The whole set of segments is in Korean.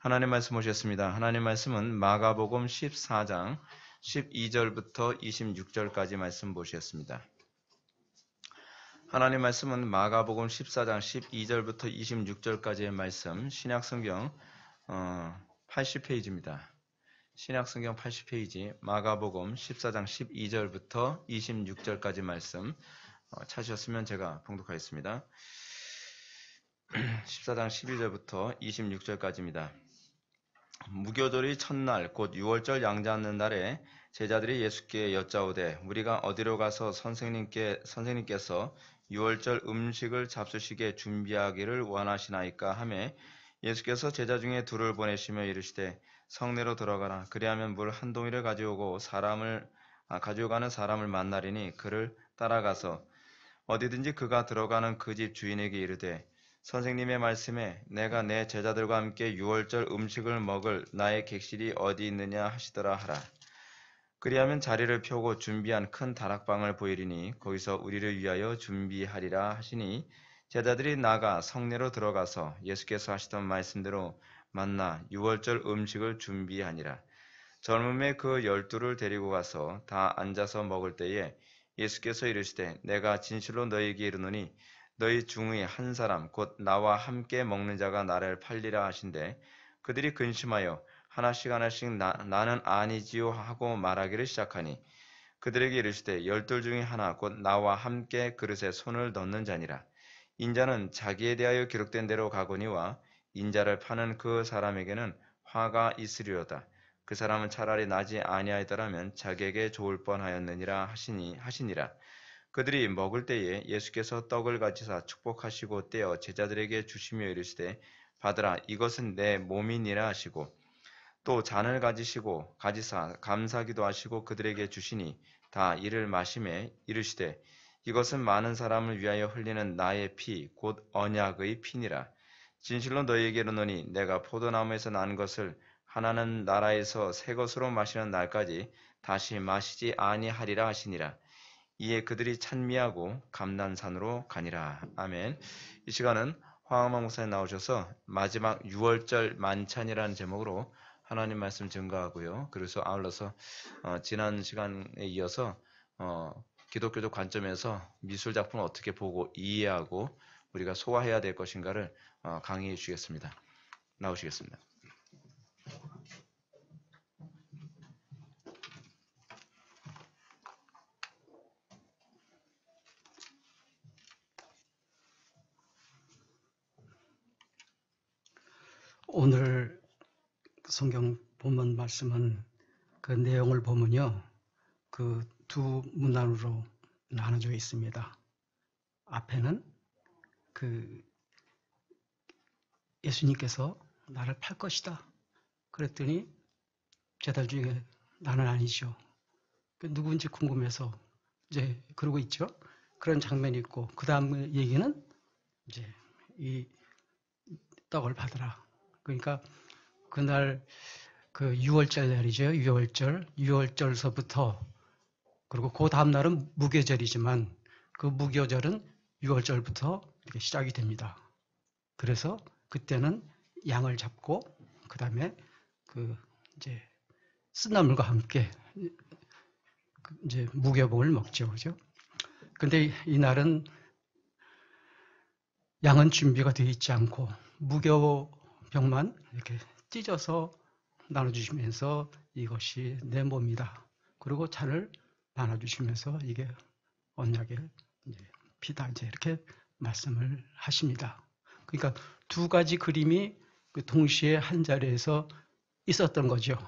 하나님 말씀 오셨습니다. 하나님 말씀은 마가복음 14장 12절부터 26절까지 말씀 보셨습니다. 하나님 말씀은 마가복음 14장 12절부터 26절까지의 말씀, 신약성경 80페이지입니다. 신약성경 80페이지 마가복음 14장 12절부터 26절까지 말씀 찾으셨으면 제가 봉독하겠습니다. 14장 12절부터 26절까지입니다. 무교절의 첫날 곧 유월절 양자하는 날에 제자들이 예수께 여짜오되 우리가 어디로 가서 선생님께서 유월절 음식을 잡수시게 준비하기를 원하시나이까 하매 예수께서 제자 중에 둘을 보내시며 이르시되 성내로 들어가라. 그리하면 물 한 동이를 가져가는 사람을 만나리니 그를 따라가서 어디든지 그가 들어가는 그 집 주인에게 이르되 선생님의 말씀에 내가 내 제자들과 함께 유월절 음식을 먹을 나의 객실이 어디 있느냐 하시더라 하라. 그리하면 자리를 펴고 준비한 큰 다락방을 보이리니 거기서 우리를 위하여 준비하리라 하시니 제자들이 나가 성내로 들어가서 예수께서 하시던 말씀대로 만나 유월절 음식을 준비하니라. 젊음에 그 12를 데리고 가서 다 앉아서 먹을 때에 예수께서 이르시되 내가 진실로 너희에게 이르노니 너희 중의 한 사람 곧 나와 함께 먹는 자가 나를 팔리라 하신대 그들이 근심하여 하나씩 나는 아니지요 하고 말하기를 시작하니 그들에게 이르시되 12 중의 하나 곧 나와 함께 그릇에 손을 넣는 자니라. 인자는 자기에 대하여 기록된 대로 가거니와 인자를 파는 그 사람에게는 화가 있으리로다. 그 사람은 차라리 나지 아니하였더라면 자기에게 좋을 뻔하였느니라 하시니라. 그들이 먹을 때에 예수께서 떡을 가지사 축복하시고 떼어 제자들에게 주시며 이르시되 받으라 이것은 내 몸이니라 하시고 또 잔을 가지사 감사기도 하시고 그들에게 주시니 다 이를 마시매 이르시되 이것은 많은 사람을 위하여 흘리는 나의 피 곧 언약의 피니라. 진실로 너희에게 이르노니 내가 포도나무에서 난 것을 하나는 나라에서 새 것으로 마시는 날까지 다시 마시지 아니하리라 하시니라. 이에 그들이 찬미하고 감난산으로 가니라. 아멘. 이 시간은 황학만 목사님 나오셔서 마지막 유월절 만찬이라는 제목으로 하나님 말씀 증거하고요. 그래서 아울러서 지난 시간에 이어서 기독교적 관점에서 미술 작품을 어떻게 보고 이해하고 우리가 소화해야 될 것인가를 강의해 주시겠습니다. 나오시겠습니다. 오늘 성경 본문 말씀은 그 내용을 보면요. 그 두 문단으로 나눠져 있습니다. 앞에는 그 예수님께서 나를 팔 것이다. 그랬더니 제자들 중에 나는 아니죠. 누구인지 궁금해서 이제 그러고 있죠. 그런 장면이 있고 그 다음 얘기는 이제 이 떡을 받으라. 그러니까 그날 그 6월절 날이죠. 6월절서부터 그리고 그 다음 날은 무교절이지만 그 무교절은 6월절부터 이렇게 시작이 됩니다. 그래서 그때는 양을 잡고 그 다음에 그 이제 쓴나물과 함께 이제 무교봉을 먹죠, 그죠? 근데 이날은 양은 준비가 되어 있지 않고 무교병만 이렇게 찢어서 나눠주시면서 이것이 내 몸이다. 그리고 잔을 나눠주시면서 이게 언약의 피다 이제 이렇게 말씀을 하십니다. 그러니까 두 가지 그림이 동시에 한 자리에서 있었던 거죠.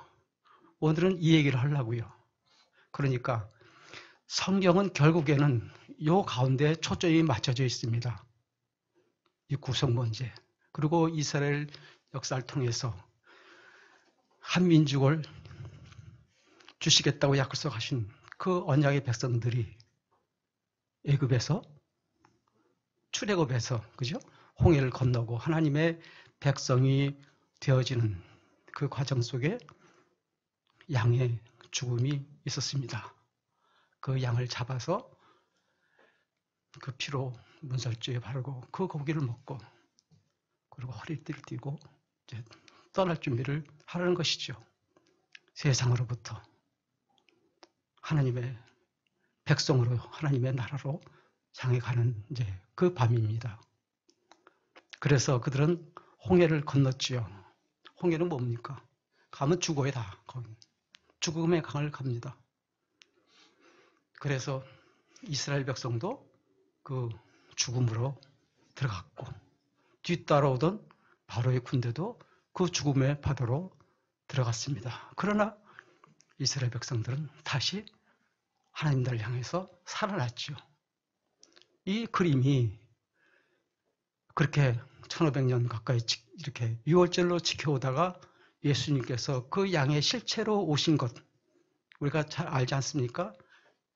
오늘은 이 얘기를 하려고요. 그러니까 성경은 결국에는 요 가운데 초점이 맞춰져 있습니다. 이 구성 문제. 그리고 이스라엘 역사를 통해서 한민족을 주시겠다고 약속하신 그 언약의 백성들이 애굽에서 출애굽에서 그죠? 홍해를 건너고 하나님의 백성이 되어지는 그 과정 속에 양의 죽음이 있었습니다. 그 양을 잡아서 그 피로 문설주에 바르고 그 고기를 먹고 그리고 허리띠를 띠고 이제 떠날 준비를 하라는 것이죠. 세상으로부터 하나님의 백성으로 하나님의 나라로 향해 가는 이제 그 밤입니다. 그래서 그들은 홍해를 건넜지요. 홍해는 뭡니까? 가면 죽어야 다. 죽음의 강을 갑니다. 그래서 이스라엘 백성도 그 죽음으로 들어갔고 뒤따라오던 바로의 군대도 그 죽음의 바다로 들어갔습니다. 그러나 이스라엘 백성들은 다시 하나님 나라를 향해서 살아났죠. 이 그림이 그렇게 1500년 가까이 이렇게 유월절로 지켜오다가 예수님께서 그 양의 실체로 오신 것 우리가 잘 알지 않습니까?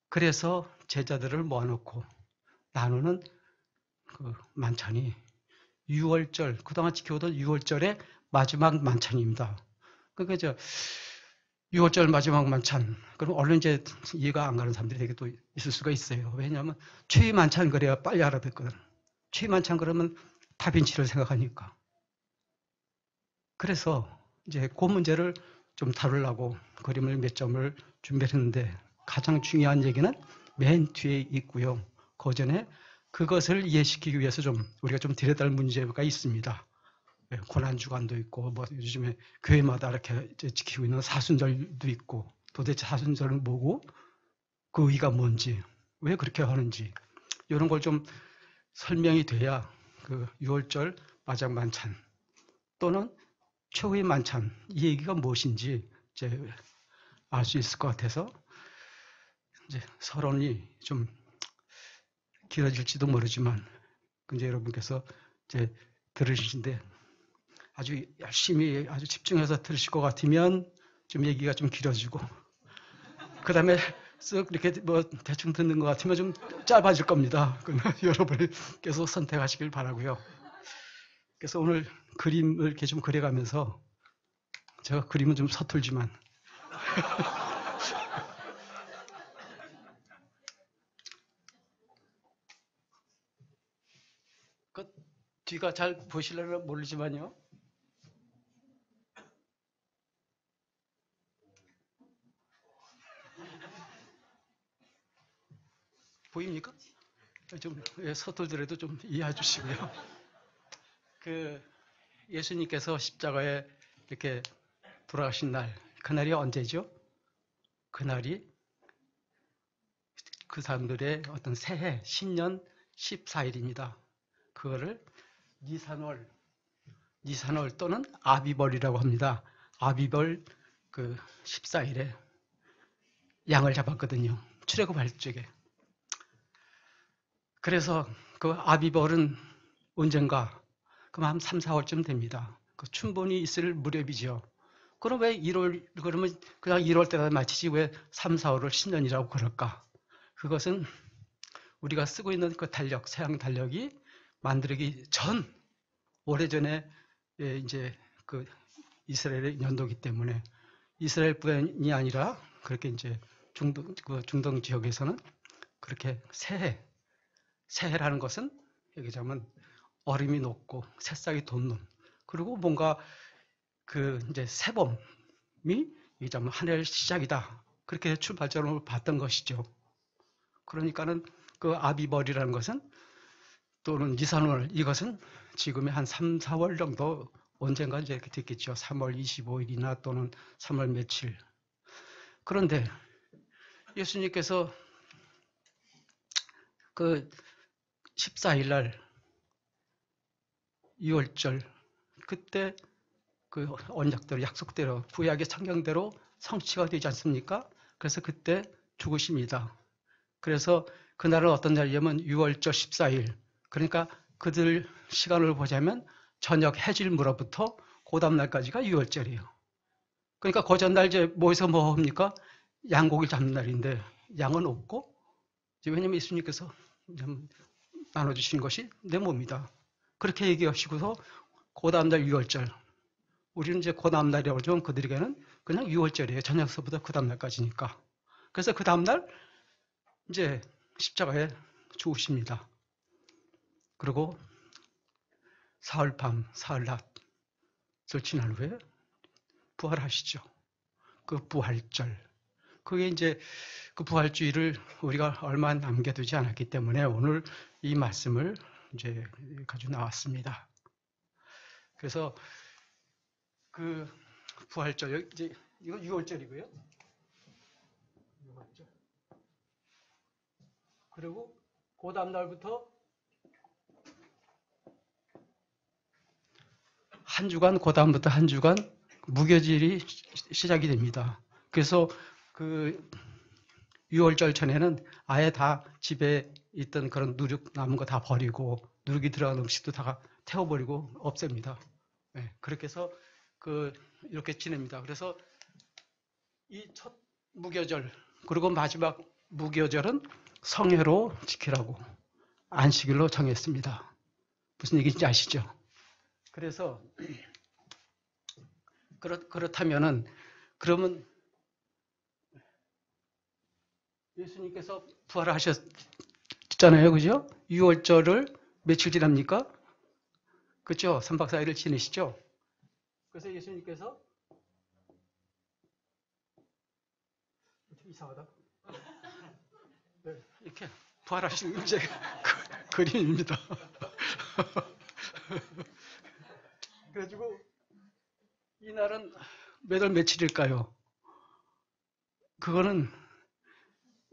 그래서 제자들을 모아놓고 나누는 그 만찬이 유월절, 그동안 지켜오던 유월절의 마지막 만찬입니다. 그러니까 유월절 마지막 만찬, 그럼 얼른 이제 이해가 안 가는 사람들이 되게 또 있을 수가 있어요. 왜냐하면 최위 만찬 그래야 빨리 알아듣거든. 최위 만찬 그러면 다빈치를 생각하니까. 그래서 이제 그 문제를 좀 다루려고 그림을 몇 점을 준비했는데 가장 중요한 얘기는 맨 뒤에 있고요. 그 전에 그것을 이해시키기 위해서 우리가 좀 들여다볼 문제가 있습니다. 고난주간도 있고 뭐 요즘에 교회마다 이렇게 지키고 있는 사순절도 있고 도대체 사순절은 뭐고 그 의의가 뭔지 왜 그렇게 하는지 이런 걸 좀 설명이 돼야 그 6월절 마지막 만찬 또는 최후의 만찬 이 얘기가 무엇인지 이제 알 수 있을 것 같아서 이제 서론이 좀 길어질지도 모르지만 이제 여러분께서 이제 들으시는데 아주 열심히 아주 집중해서 들으실 것 같으면 좀 얘기가 좀 길어지고 그 다음에 쓱 이렇게 뭐 대충 듣는 것 같으면 좀 짧아질 겁니다. 그러면 여러분께서 선택하시길 바라고요. 그래서 오늘 그림을 이렇게 좀 그려가면서 제가 그림은 좀 서툴지만 그 뒤가 잘 보시려면 모르지만요. 보입니까? 좀 서툴더라도 좀 이해해 주시고요. 그 예수님께서 십자가에 이렇게 돌아가신 날, 그날이 언제죠? 그날이 그 사람들의 어떤 새해, 신년 14일입니다. 그거를 니산월 또는 아비벌이라고 합니다. 아비벌 그 14일에 양을 잡았거든요. 출애굽할 적에. 그래서 그 아비벌은 언젠가 그럼 한 3, 4월쯤 됩니다. 그 춘분이 있을 무렵이죠. 그럼 왜 1월 그러면 그냥 1월 때다 마치지 왜 3, 4월을 신년이라고 그럴까? 그것은 우리가 쓰고 있는 그 달력, 서양 달력이 만들기 전 오래전에 이제 그 이스라엘의 연도기 때문에 이스라엘뿐이 아니라 그렇게 이제 중동 지역에서는 그렇게 새해라는 것은 얘기하자면 얼음이 녹고 새싹이 돋는 그리고 뭔가 그 이제 새봄이 얘기하자면 한 해의 시작이다 그렇게 출발점으로 봤던 것이죠. 그러니까는 그 아비벌이라는 것은 또는 니산월 이것은 지금의 한 3, 4월 정도 언젠가 이제 이렇게 됐겠죠. 3월 25일이나 또는 3월 며칠. 그런데 예수님께서 그 14일 날 6월절 그때 그 언약대로 약속대로 구약의 성경대로 성취가 되지 않습니까? 그래서 그때 죽으십니다. 그래서 그날은 어떤 날이냐면 6월절 14일 그러니까 그들 시간을 보자면 저녁 해질무렵부터 그 다음날까지가 6월절이에요. 그러니까 그 전날 이제 모여서 뭐 합니까? 양고기를 잡는 날인데 양은 없고 왜냐면 예수님께서 나눠주신 것이 내 몸이다. 그렇게 얘기하시고서 그 다음날 6월절 우리는 이제 그 다음날이라고 하지만 그들에게는 그냥 6월절이에요. 저녁서부터 그 다음날까지니까. 그래서 그 다음날 이제 십자가에 죽으십니다. 그리고 사흘밤, 사흘낮 지난 후에 부활하시죠. 그 부활절. 그게 이제 그 부활주의를 우리가 얼마 남겨두지 않았기 때문에 오늘 이 말씀을 이제 가지고 나왔습니다. 그래서 그 부활절, 이제 이거 6월절이고요. 6월절. 그리고 그 다음 날부터 한 주간, 그 다음부터 한 주간 무교절이 시작이 됩니다. 그래서 그 6월절 전에는 아예 다 집에 있던 그런 누룩 남은 거 다 버리고 누룩이 들어간 음식도 다 태워버리고 없앱니다. 네, 그렇게 해서 이렇게 지냅니다. 그래서 이 첫 무교절 그리고 마지막 무교절은 성회로 지키라고 안식일로 정했습니다. 무슨 얘기인지 아시죠? 그래서 그렇다면은 그러면 예수님께서 부활하셨잖아요. 그죠? 6월절을 며칠 지납니까? 그렇죠? 3박 4일을 지내시죠? 그래서 예수님께서 이상하다. 네, 이렇게 부활하신 이제 그림입니다. 그래가지고 이날은 몇 월 며칠일까요? 그거는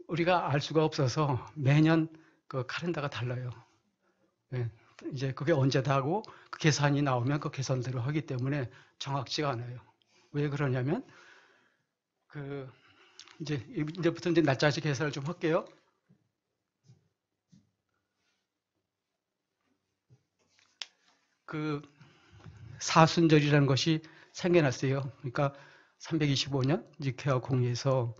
우리가 알 수가 없어서 매년 그 카렌다가 달라요. 네, 이제 그게 언제다 하고 그 계산이 나오면 그 계산대로 하기 때문에 정확치가 않아요. 왜 그러냐면 이제부터 이제 날짜씩 계산을 좀 할게요. 그 사순절이라는 것이 생겨났어요. 그러니까 325년 니케아 공의에서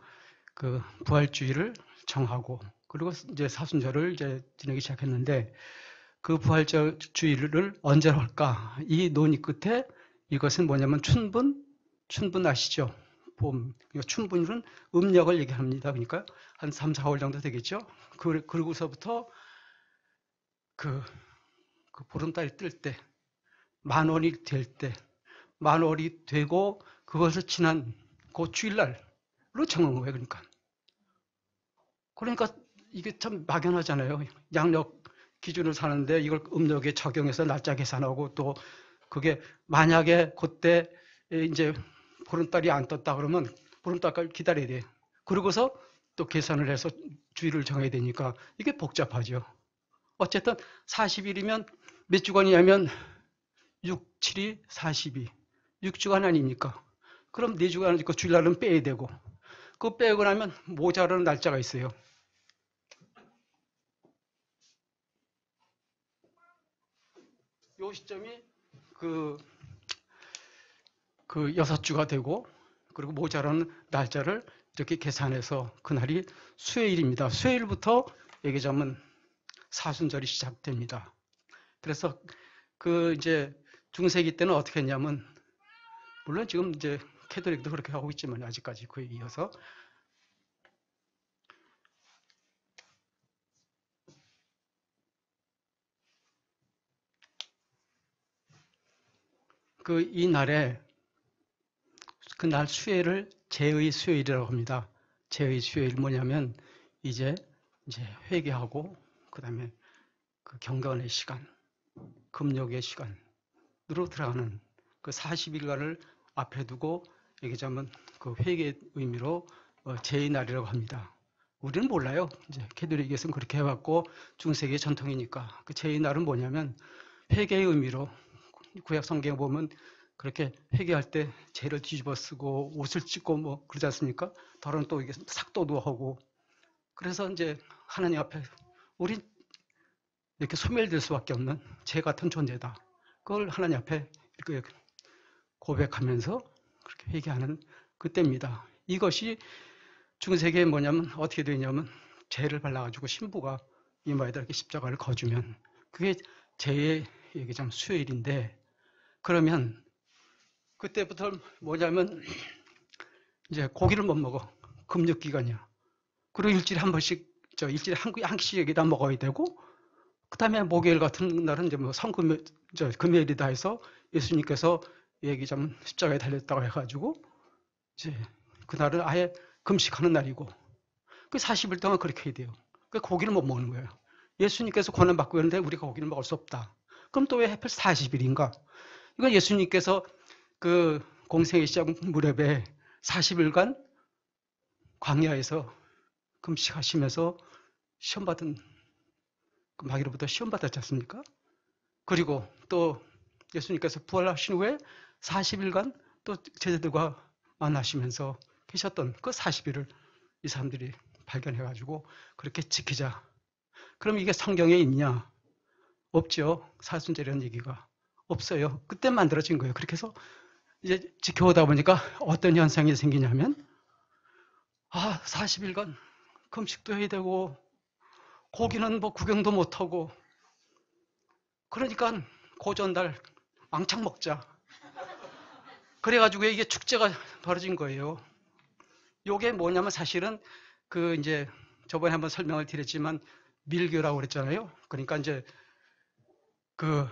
그 부활주의를 정하고 그리고 이제 사순절을 이제 지내기 시작했는데 그 부활주의를 언제 할까? 이 논의 끝에 이것은 뭐냐면 춘분 아시죠? 봄. 춘분은 음력을 얘기합니다. 그러니까 한 3, 4월 정도 되겠죠? 그러고서부터 그 보름달이 뜰 때, 만월이 될 때, 만월이 되고 그것을 지난 그 주일날로 정한 거예요. 그러니까 이게 참 막연하잖아요. 양력 기준을 사는데 이걸 음력에 적용해서 날짜 계산하고 또 그게 만약에 그때 이제 보름달이 안 떴다 그러면 보름달까지 기다려야 돼. 그러고서 또 계산을 해서 주일을 정해야 되니까 이게 복잡하죠. 어쨌든 40일이면 몇 주간이냐면 6, 7이 42. 6주간 아닙니까? 그럼 4주간 있고 주일날은 빼야 되고 그거 빼고 나면 모자라는 날짜가 있어요. 요 시점이 그 6주가 되고 그리고 모자라는 날짜를 이렇게 계산해서 그날이 수요일입니다. 수요일부터 얘기하자면 사순절이 시작됩니다. 그래서 이제 중세기 때는 어떻게 했냐면 물론 지금 이제 캐톨릭도 그렇게 하고 있지만 아직까지 그에 이어서 이날에 그날 수요일을 제의 수요일이라고 합니다. 제의 수요일 뭐냐면 이제 회개하고 그다음에 그 경건의 시간, 금욕의 시간으로 들어가는 그 40일간을 앞에 두고 얘기하자면 그 회개의 의미로 제의 날이라고 합니다. 우리는 몰라요. 이제 캐톨릭에서는 그렇게 해왔고 중세기의 전통이니까 그 제의 날은 뭐냐면 회개의 의미로 구약 성경에 보면 그렇게 회개할 때 죄를 뒤집어 쓰고 옷을 찢고 뭐 그러지 않습니까? 더러는 또 이게 삭도도 하고 그래서 이제 하나님 앞에 우린 이렇게 소멸될 수밖에 없는 죄 같은 존재다. 그걸 하나님 앞에 이렇게 고백하면서 그렇게 회개하는 그때입니다. 이것이 중세기에 뭐냐면 어떻게 되냐면 죄를 발라가지고 신부가 이마에다 이렇게 십자가를 거주면 그게 죄의 얘기자면 수요일인데 그러면 그때부터 뭐냐면 이제 고기를 못 먹어. 금육 기간이야. 그리고 일주일에 한 번씩 일주일에 한 끼씩이다 먹어야 되고 그다음에 목요일 같은 날은 이제 뭐 금요일이다 해서 예수님께서 얘기자면 십자가에 달렸다고 해가지고 이제 그날은 아예 금식하는 날이고 그 40일 동안 그렇게 해야 돼요. 그 고기를 못 먹는 거예요. 예수님께서 권한받고 있는데 우리가 고기를 먹을 수 없다. 그럼 또 왜 하필 40일인가? 이건 예수님께서 그 공생의 시작 무렵에 40일간 광야에서 금식하시면서 시험받은 그 마귀로부터 시험받았지 않습니까? 그리고 또 예수님께서 부활하신 후에 40일간 또 제자들과 만나시면서 계셨던 그 40일을 이 사람들이 발견해가지고 그렇게 지키자. 그럼 이게 성경에 있냐? 없죠. 사순절이라는 얘기가 없어요. 그때 만들어진 거예요. 그렇게 해서 이제 지켜오다 보니까 어떤 현상이 생기냐면 40일간 금식도 해야 되고 고기는 뭐 구경도 못하고 그러니까 고전달 왕창 먹자. 그래가지고 이게 축제가 벌어진 거예요. 요게 뭐냐면 사실은 그 이제 저번에 한번 설명을 드렸지만 밀교라고 그랬잖아요. 그러니까 이제 그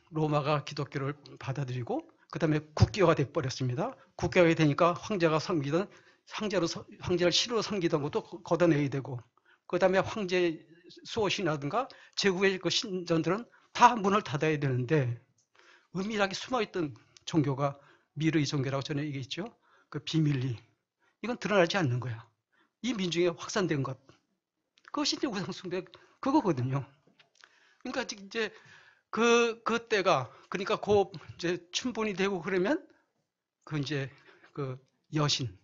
로마가 기독교를 받아들이고 그다음에 국교가 돼 버렸습니다. 국교가 되니까 황제가 섬기던 황제를 시로 섬기던 것도 걷어내야 되고 그다음에 황제 수호신이라든가 제국의 그 신전들은 다 문을 닫아야 되는데 은밀하게 숨어있던 종교가 미르이 종교라고 전에 얘기했죠. 그 비밀리 이건 드러나지 않는 거야. 이 민중에 확산된 것 그것이 이제 우상숭배 그거거든요. 그러니까 이제 그때가 그러니까 이제 춘분이 되고 그러면 그 이제 그 여신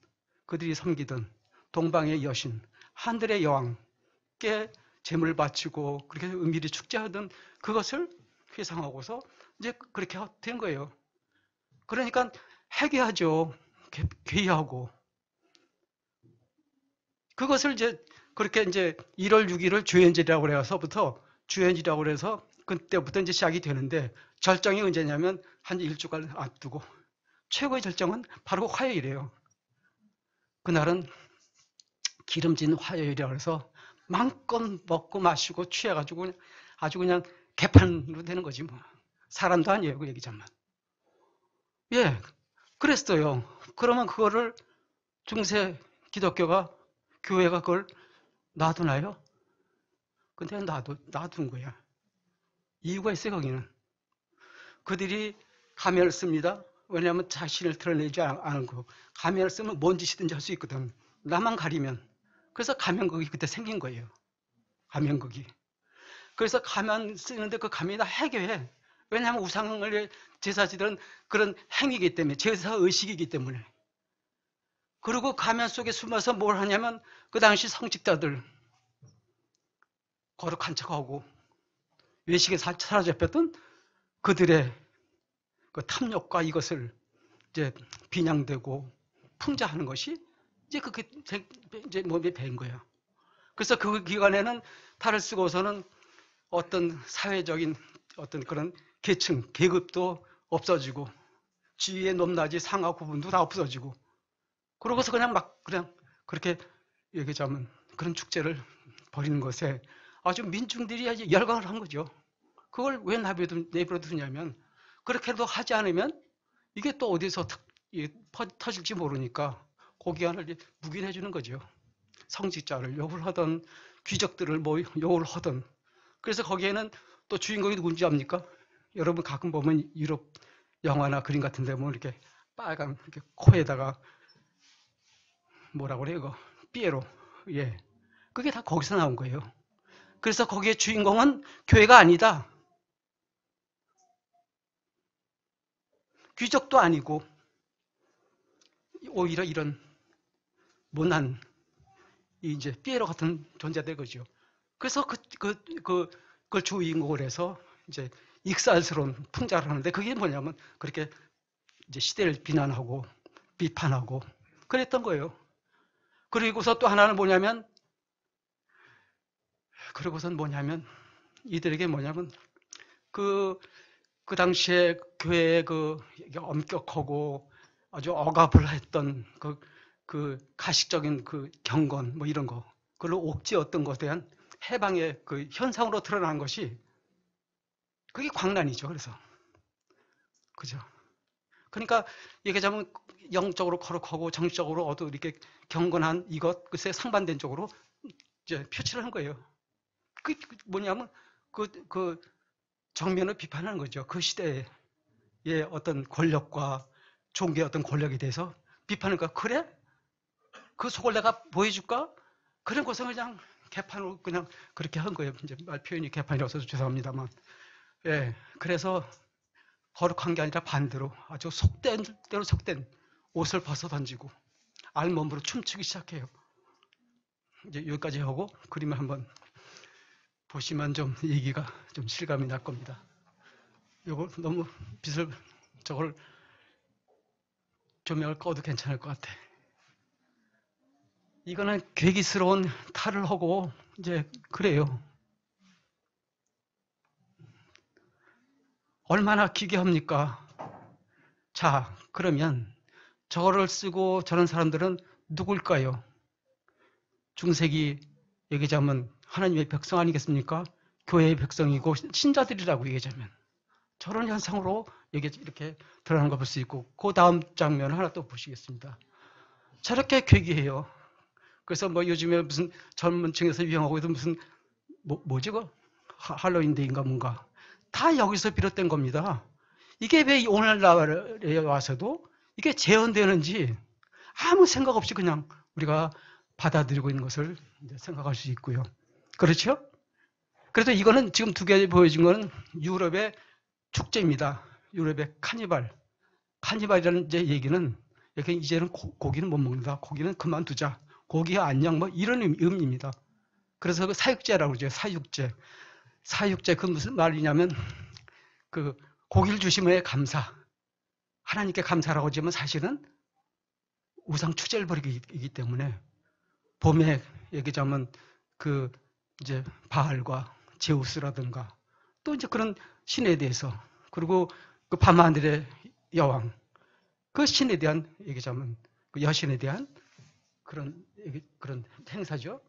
그들이 섬기던 동방의 여신 하늘의 여왕께 제물 바치고 그렇게 은밀히 축제하던 그것을 회상하고서 이제 그렇게 된 거예요. 그러니까 회개하죠. 회의하고 그것을 이제 그렇게 이제 1월 6일을 주연절이라고 그래서부터 주연이라고 그래서 그때부터 이제 시작이 되는데 절정이 언제냐면 한 일주간 앞두고 최고의 절정은 바로 화요일이에요. 그날은 기름진 화요일이라고 해서 마음껏 먹고 마시고 취해가지고 아주 그냥 개판으로 되는 거지 뭐. 사람도 아니에요 그 얘기잖아. 예, 그랬어요. 그러면 그거를 중세 기독교가 교회가 그걸 놔두나요? 근데 놔둔 거야. 이유가 있어요 거기는. 그들이 가면을 씁니다. 왜냐하면 자신을 드러내지 않은 거. 가면을 쓰면 뭔 짓이든지 할 수 있거든. 나만 가리면. 그래서 가면극이 그때 생긴 거예요. 가면극이. 그래서 가면 쓰는데 그 가면이 다 해교해. 왜냐하면 우상을 제사지들은 그런 행위이기 때문에 제사 의식이기 때문에. 그리고 가면 속에 숨어서 뭘 하냐면 그 당시 성직자들 거룩한 척하고 외식에 사로잡혔던 그들의 그 탐욕과 이것을 이제 비냥대고 풍자하는 것이 이제 그게 이제 몸에 배인 거야. 그래서 그 기간에는 탈을 쓰고서는 어떤 사회적인 어떤 그런 계층, 계급도 없어지고 지위의 높낮이 상하 구분도 다 없어지고 그러고서 그냥 그렇게 얘기하자면 그런 축제를 벌이는 것에 아주 민중들이 열광을 한 거죠. 그걸 왜 내버려두냐면 그렇게도 하지 않으면 이게 또 어디서 터질지 모르니까 고기관을 묵인해 주는 거죠. 성직자를 욕을 하던 귀족들을 뭐 욕을 하던 그래서 거기에는 또 주인공이 누군지 압니까? 여러분 가끔 보면 유럽 영화나 그림 같은 데 보면 이렇게 빨간 이렇게 코에다가 뭐라고 그래요 이거 피에로 예 그게 다 거기서 나온 거예요. 그래서 거기에 주인공은 교회가 아니다. 귀족도 아니고 오히려 이런 못난 이제 피에로 같은 존재들 거죠. 그래서 그걸 주인공을 해서 이제 익살스러운 풍자를 하는데 그게 뭐냐면 그렇게 이제 시대를 비난하고 비판하고 그랬던 거예요. 그리고서 또 하나는 뭐냐면 이들에게 뭐냐면 그 당시에 교회의 그 엄격하고 아주 억압을 했던 그 가식적인 그 경건 뭐 이런 거 그걸로 옥죄었던 것에 대한 해방의 그 현상으로 드러난 것이 그게 광란이죠. 그래서 그죠. 그러니까 얘기하자면 영적으로 거룩하고 정적으로 어두 이렇게 경건한 이것 글쎄 상반된 쪽으로 이제 표출을 한 거예요. 그 뭐냐면 그 정면을 비판하는 거죠. 그 시대의 어떤 권력과 종교의 어떤 권력에 대해서 비판하니까 그래? 그 속을 내가 보여줄까? 그런 고생을 그냥 개판으로 그냥 그렇게 한 거예요. 이제 말 표현이 개판이라서 죄송합니다만. 예. 그래서 거룩한 게 아니라 반대로 아주 속된 대로 속된 옷을 벗어 던지고 알몸으로 춤추기 시작해요. 이제 여기까지 하고 그림을 한번 보시면 좀 얘기가 좀 실감이 날 겁니다. 이거 너무 빛을 저걸 조명을 꺼도 괜찮을 것 같아. 이거는 괴기스러운 탈을 하고 이제 그래요. 얼마나 기괴합니까? 자, 그러면 저거를 쓰고 저런 사람들은 누굴까요? 중세기 얘기하자면 하나님의 백성 아니겠습니까? 교회의 백성이고 신자들이라고 얘기하자면 저런 현상으로 이렇게 드러나는 걸 볼 수 있고 그 다음 장면 하나 또 보시겠습니다. 저렇게 괴기해요. 그래서 뭐 요즘에 무슨 젊은 층에서 유행하고 있는 무슨 뭐지 그 할로윈데이인가 뭔가 다 여기서 비롯된 겁니다. 이게 왜 오늘날에 와서도 이게 재현되는지 아무 생각 없이 그냥 우리가 받아들이고 있는 것을 생각할 수 있고요. 그렇죠? 그래서 이거는 지금 두 개 보여준 거는 유럽의 축제입니다. 유럽의 카니발. 카니발이라는 이제 얘기는 이렇게 이제는 고기는 못 먹는다. 고기는 그만두자. 고기 안녕 뭐 이런 의미입니다. 그래서 그 사육제라고 그러죠. 사육제. 사육제 그 무슨 말이냐면 그 고기를 주심에 감사. 하나님께 감사라고 하지만 사실은 우상 추제를 벌이기 때문에 봄에 얘기하자면 그 이제 바알과 제우스라든가 또 이제 그런 신에 대해서 그리고 그 밤하늘의 여왕 그 신에 대한 얘기하자면 그 여신에 대한 그런 행사죠.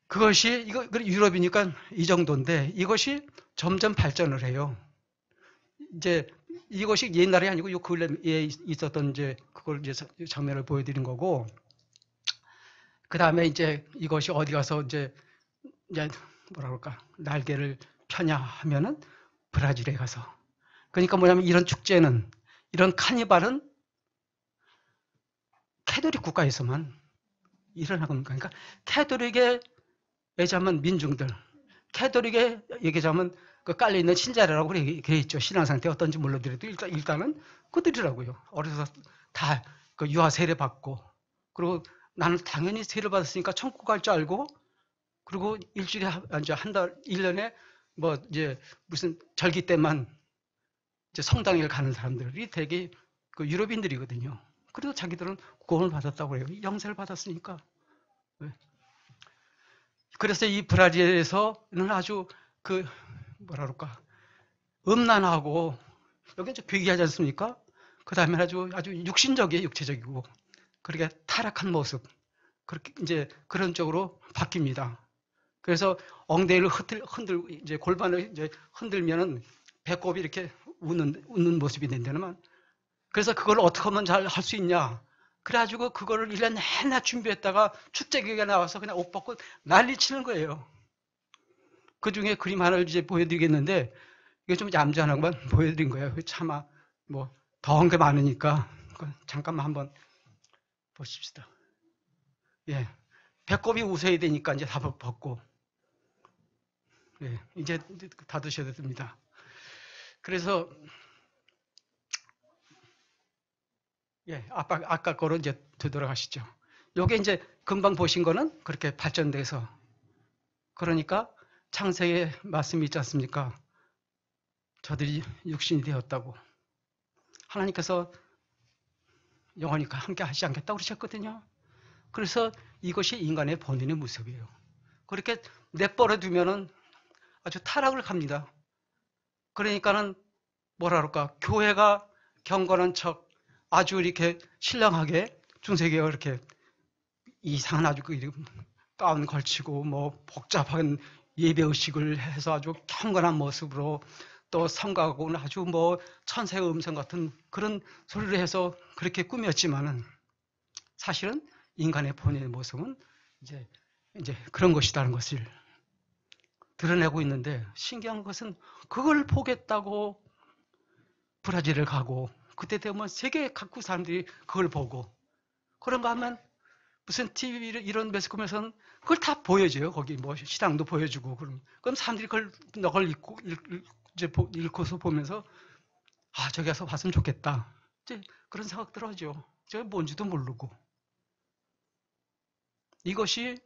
그것이 이거 유럽이니까 이 정도인데 이것이 점점 발전을 해요. 이제 이것이 옛날이 아니고 요 근래에 있었던 이제 그걸 이제 장면을 보여드린 거고 그 다음에 이제 이것이 어디 가서 이제 뭐라 그럴까 날개를 펴냐 하면은 브라질에 가서 그러니까 뭐냐면 이런 축제는 이런 카니발은 캐톨릭 국가에서만 일어나는 겁니다. 그러니까 캐톨릭에 얘기하면 민중들 캐톨릭에 얘기하자면 그 깔려있는 신자라고 그래 있죠. 신앙 상태 어떤지 몰라드려도 일단은 그들이라고요. 어려서 다 그 유아 세례 받고 그리고 나는 당연히 세례 받았으니까 천국 갈 줄 알고 그리고 일주일에 한 달, 1년에 뭐 이제 무슨 절기 때만 이제 성당에 가는 사람들이 되게 그 유럽인들이거든요. 그래도 자기들은 구원을 받았다고 해요. 영세를 받았으니까. 그래서 이 브라질에서는 아주 그 뭐라 그럴까 음란하고 여기 이제 괴기하지 않습니까? 그 다음에 아주 육신적이에요, 육체적이고 그렇게 타락한 모습 그렇게 이제 그런 쪽으로 바뀝니다. 그래서 엉덩이를 이제 골반을 이제 흔들면은 배꼽이 이렇게 웃는 모습이 된다면 그래서 그걸 어떻게 하면 잘 할 수 있냐? 그래가지고 그거를 1년 내내 준비했다가 축제기에 나와서 그냥 옷 벗고 난리 치는 거예요. 그 중에 그림 하나를 이제 보여드리겠는데 이게 좀 얌전하고만 보여드린 거예요. 차마 뭐 더한 게 많으니까 잠깐만 한번 보십시다. 예, 배꼽이 웃어야 되니까 이제 다 벗고 예, 이제 다 드셔도 됩니다. 그래서 예, 아까 거로 이제 되돌아가시죠. 요게 이제 금방 보신 거는 그렇게 발전돼서 그러니까 창세기에 말씀이 있지 않습니까? 저들이 육신이 되었다고 하나님께서 영원히 함께 하시지 않겠다고 그러셨거든요. 그래서 이것이 인간의 본인의 모습이에요. 그렇게 내버려 두면은 아주 타락을 갑니다. 그러니까는 뭐라 그럴까 교회가 경건한 척 아주 이렇게 신령하게 중세기가 이렇게 이상한 아주 그 가운 걸치고 뭐 복잡한 예배 의식을 해서 아주 경건한 모습으로 또 성가고는 아주 뭐 천사의 음성 같은 그런 소리를 해서 그렇게 꾸몄지만은 사실은 인간의 본연의 모습은 이제 그런 것이라는 것을 드러내고 있는데 신기한 것은 그걸 보겠다고 브라질을 가고 그때 되면 세계 각국 사람들이 그걸 보고 그런가 하면 무슨 TV 이런 매스컴에서는 그걸 다 보여줘요. 거기 뭐 시장도 보여주고 그럼 사람들이 그걸 읽고서 보면서 아 저기 가서 봤으면 좋겠다. 이제 그런 생각 들어죠. 저게 뭔지도 모르고 이것이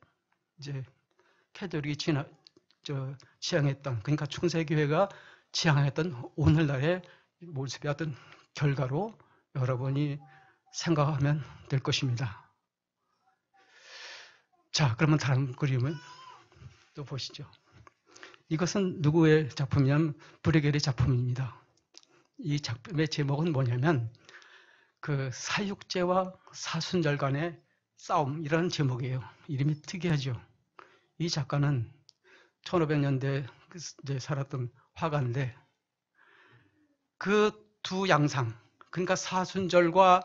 이제 캐톨릭이 지향했던 그러니까 충세교회가 지향했던 오늘날의 모습의 어떤 결과로 여러분이 생각하면 될 것입니다. 자, 그러면 다른 그림을 또 보시죠. 이것은 누구의 작품이냐면 브레겔의 작품입니다. 이 작품의 제목은 뭐냐면 그 사육제와 사순절 간의 싸움 이라는 제목이에요. 이름이 특이하죠. 이 작가는 1500년대 이제 살았던 화가인데 그 두 양상 그러니까 사순절과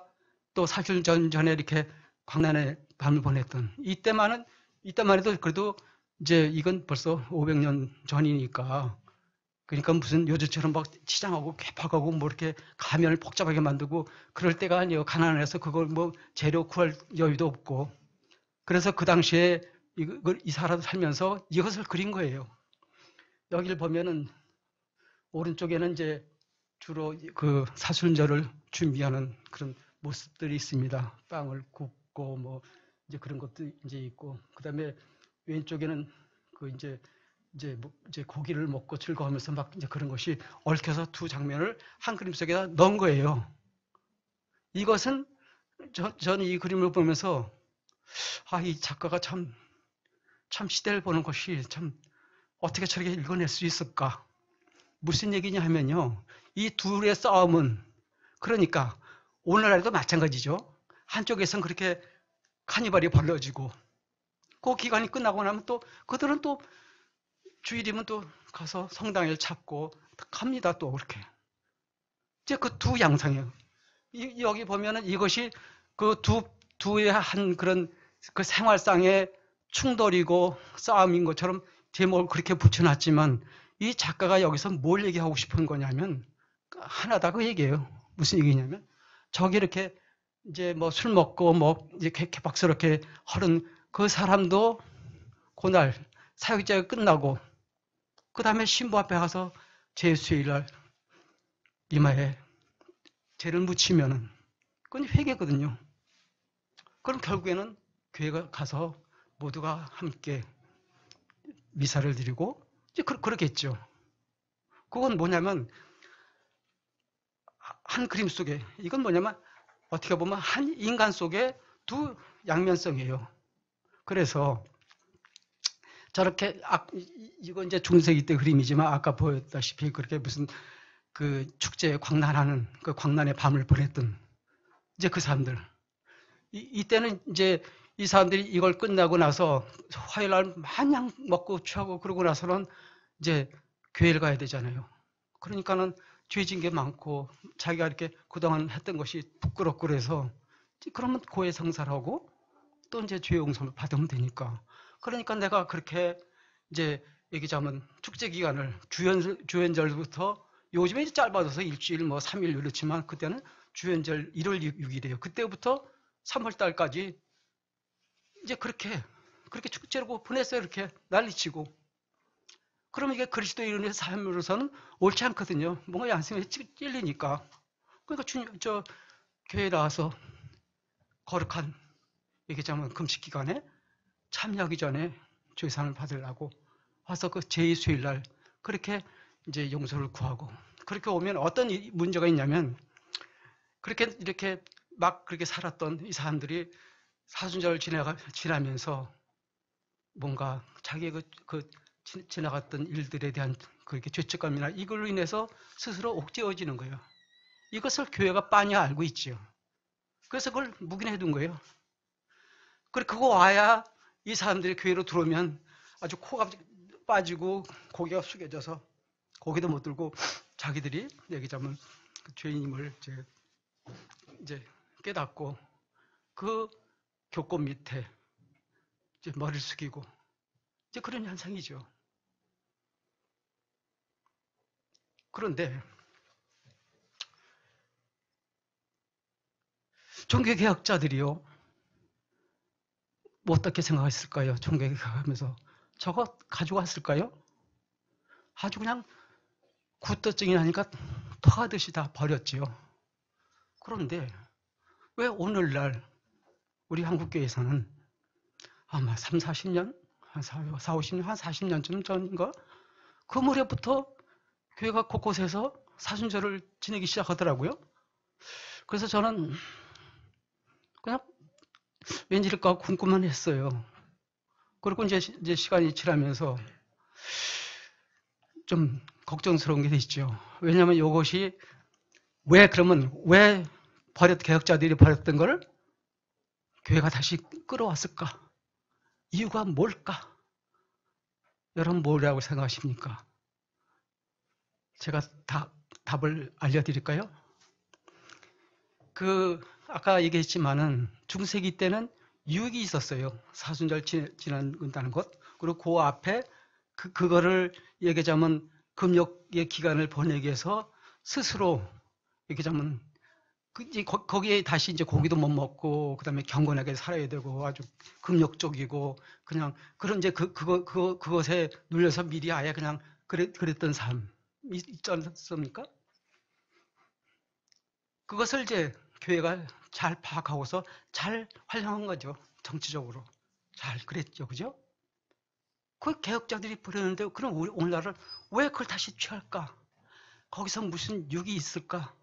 또 사순절 전에 이렇게 광란의 밤을 보냈던 이때만 해도 그래도 이제 이건 벌써 500년 전이니까 그러니까 무슨 요즘처럼 막 치장하고 개팍하고 뭐 이렇게 가면을 복잡하게 만들고 그럴 때가 아니에요. 가난해서 그걸 뭐 재료 구할 여유도 없고 그래서 그 당시에 이 사람 살면서 이것을 그린 거예요. 여기를 보면은 오른쪽에는 이제 주로 그 사순절을 준비하는 그런 모습들이 있습니다. 빵을 굽고 뭐 이제 그런 것도 이제 있고 그다음에 왼쪽에는 그 이제 고기를 먹고 즐거워하면서 막 이제 그런 것이 얽혀서 두 장면을 한 그림 속에다 넣은 거예요. 이것은 저는 이 그림을 보면서 아, 이 작가가 참 시대를 보는 것이 참 어떻게 저렇게 읽어낼 수 있을까? 무슨 얘기냐 하면요. 이 둘의 싸움은 그러니까 오늘날에도 마찬가지죠. 한쪽에선 그렇게 카니발이 벌어지고 그 기간이 끝나고 나면 또 그들은 또 주일이면 또 가서 성당을 찾고 갑니다. 또 그렇게. 이제 그 두 양상이에요. 여기 보면은 이것이 그 두의 한 그런 그 생활상의 충돌이고 싸움인 것처럼 제목을 그렇게 붙여놨지만 이 작가가 여기서 뭘 얘기하고 싶은 거냐면 하나다 그 얘기예요. 무슨 얘기냐면 저기 이렇게 이제 뭐 술 먹고 뭐 이제 개박스럽게 하는 그 사람도 그날 사역제가 끝나고 그 다음에 신부 앞에 가서 제수일날 이마에 죄를 묻히면은 그건 회개거든요. 그럼 결국에는 교회가 가서 모두가 함께 미사를 드리고 이제 그러겠죠. 그건 뭐냐면 한 그림 속에 이건 뭐냐면 어떻게 보면 한 인간 속에 두 양면성이에요. 그래서 저렇게 이건 이제 중세기 때 그림이지만 아까 보였다시피 그렇게 무슨 그 축제에 광란하는 그 광란의 밤을 보냈던 이제 그 사람들 이때는 이제 이 사람들이 이걸 끝나고 나서 화요일날 마냥 먹고 취하고 그러고 나서는 이제 교회를 가야 되잖아요. 그러니까는 죄진 게 많고 자기가 이렇게 그동안 했던 것이 부끄럽고 그래서 그러면 고해 성사를 하고 또 이제 죄 용서를 받으면 되니까. 그러니까 내가 그렇게 이제 얘기하자면 축제 기간을 주연절부터 요즘에 짧아져서 일주일 뭐 3일 이렇지만 그때는 주연절 1월 6일이에요. 그때부터 3월 달까지 이제 그렇게 축제로 보냈어요. 이렇게 난리치고. 그러면 이게 그리스도인의 삶으로서는 옳지 않거든요. 뭔가 양심에 찔리니까. 그러니까 교회에 나와서 거룩한 얘기하자면 금식 기간에 참여하기 전에 죄상을 받으려고 와서 그 제2수요일 날 그렇게 이제 용서를 구하고 그렇게 오면 어떤 문제가 있냐면 그렇게 이렇게 막 그렇게 살았던 이 사람들이 사순절을 지나면서 뭔가 자기의 지나갔던 일들에 대한 그렇게 죄책감이나 이걸로 인해서 스스로 옥죄어지는 거예요. 이것을 교회가 빤히 알고 있지요. 그래서 그걸 묵인해 둔 거예요. 그거 와야 이 사람들이 교회로 들어오면 아주 코가 빠지고 고개가 숙여져서 고개도 못 들고 자기들이 얘기하자면 그 죄인임을 이제 깨닫고 그 교권 밑에 이제 머리를 숙이고 이제 그런 현상이죠. 그런데 종교개혁자들이요, 뭐 어떻게 생각했을까요? 종교개혁하면서 저거 가져갔을까요? 아주 그냥 굿떠증이 나니까 토하듯이 다 버렸지요. 그런데 왜 오늘날 우리 한국교회에서는 아마 3, 40년? 한 4, 50년? 한 40년쯤 전인가? 그 무렵부터 교회가 곳곳에서 사순절을 지내기 시작하더라고요. 그래서 저는 그냥 왠지일까 궁금만 했어요. 그리고 이제 시간이 지나면서 좀 걱정스러운 게 있죠. 왜냐하면 이것이 왜 개혁자들이 버렸던 걸 교회가 다시 끌어왔을까? 이유가 뭘까? 여러분 뭐라고 생각하십니까? 제가 답을 알려드릴까요? 아까 얘기했지만은 중세기 때는 유익이 있었어요. 사순절 지낸다는 것. 그리고 그 앞에 그거를 얘기하자면 금욕의 기간을 보내기 위해서 스스로 얘기하자면 거기에 다시 이제 고기도 못 먹고 그다음에 경건하게 살아야 되고 아주 금욕적이고 그냥 그런 이제 그것에 눌려서 미리 아예 그냥 그랬던 삶 있지 않습니까? 그것을 이제 교회가 잘 파악하고서 잘 활용한 거죠. 정치적으로 잘 그랬죠, 그죠? 그 개혁자들이 버렸는데 그럼 오늘날은 왜 그걸 다시 취할까? 거기서 무슨 유익이 있을까?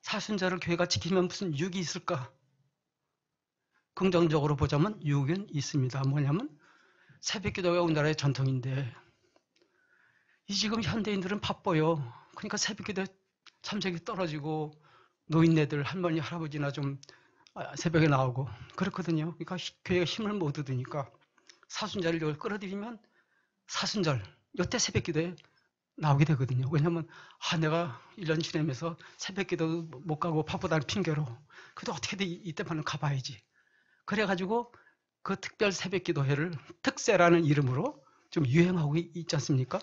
사순절을 교회가 지키면 무슨 유익이 있을까? 긍정적으로 보자면 유익은 있습니다. 뭐냐면 새벽기도가 우리나라의 전통인데 지금 현대인들은 바빠요. 그러니까 새벽기도에 참석이 떨어지고 노인네들 할머니 할아버지나 좀 새벽에 나오고 그렇거든요. 그러니까 교회가 힘을 못 얻으니까 사순절을 끌어들이면 사순절 이때 새벽기도에 나오게 되거든요. 왜냐하면 내가 1년 지내면서 새벽기도 못 가고 바쁘다는 핑계로 그래도 어떻게든 이때만은 가봐야지. 그래가지고 그 특별 새벽기도회를 특세라는 이름으로 좀 유행하고 있지 않습니까?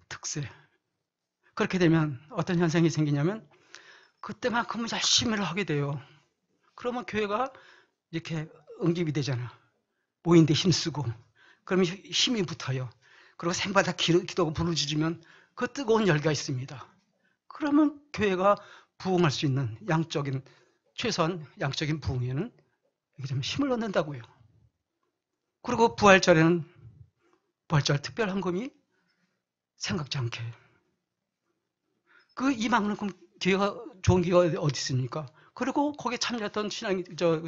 특세. 그렇게 되면 어떤 현상이 생기냐면 그때만큼은 열심히 하게 돼요. 그러면 교회가 이렇게 응집이 되잖아. 모인데 힘쓰고 그러면 힘이 붙어요. 그리고 생마다 기도가 부르짖으면 그 뜨거운 열기가 있습니다. 그러면 교회가 부흥할 수 있는 최소한 양적인 부흥에는 좀 힘을 얻는다고요. 그리고 부활절 특별 헌금이 생각지 않게 이만큼 좋은 기회가 어디 있습니까? 그리고 거기에 참여했던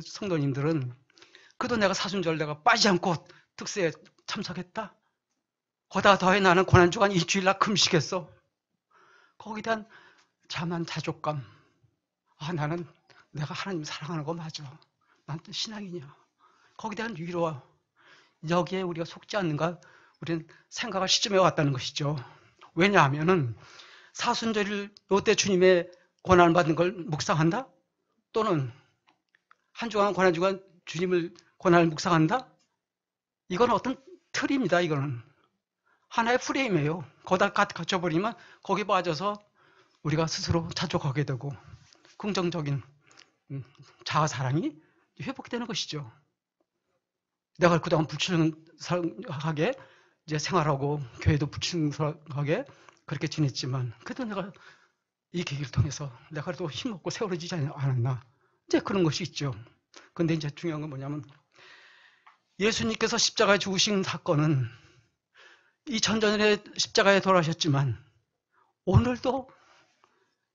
성도님들은 그래도 내가 사순절 내가 빠지지 않고 특세에 참석했다. 거기다 더해 나는 고난주간 일주일날 금식했어. 거기에 대한 자만자족감. 나는 내가 하나님 사랑하는 거 맞아. 난 또 신앙이냐. 거기에 대한 위로와 여기에 우리가 속지 않는가 우리는 생각할 시점에 왔다는 것이죠. 왜냐하면은 사순절일 요때 주님의 고난을 받는 걸 묵상한다? 또는 한 주간 고난주간 주님을 고난을 묵상한다? 이건 어떤 틀입니다. 이거는 하나의 프레임이에요. 거기다 갇혀버리면 거기 빠져서 우리가 스스로 자족하게 되고 긍정적인 자아사랑이 회복되는 것이죠. 내가 그동안 불충하게 이제 생활하고 교회도 불충하게 그렇게 지냈지만 그래도 내가 이 계기를 통해서 내가 그래도 힘없고 세월해지지 않았나 이제 그런 것이 있죠. 근데 이제 중요한 건 뭐냐면 예수님께서 십자가에 죽으신 사건은 2000년 전에 십자가에 돌아가셨지만 오늘도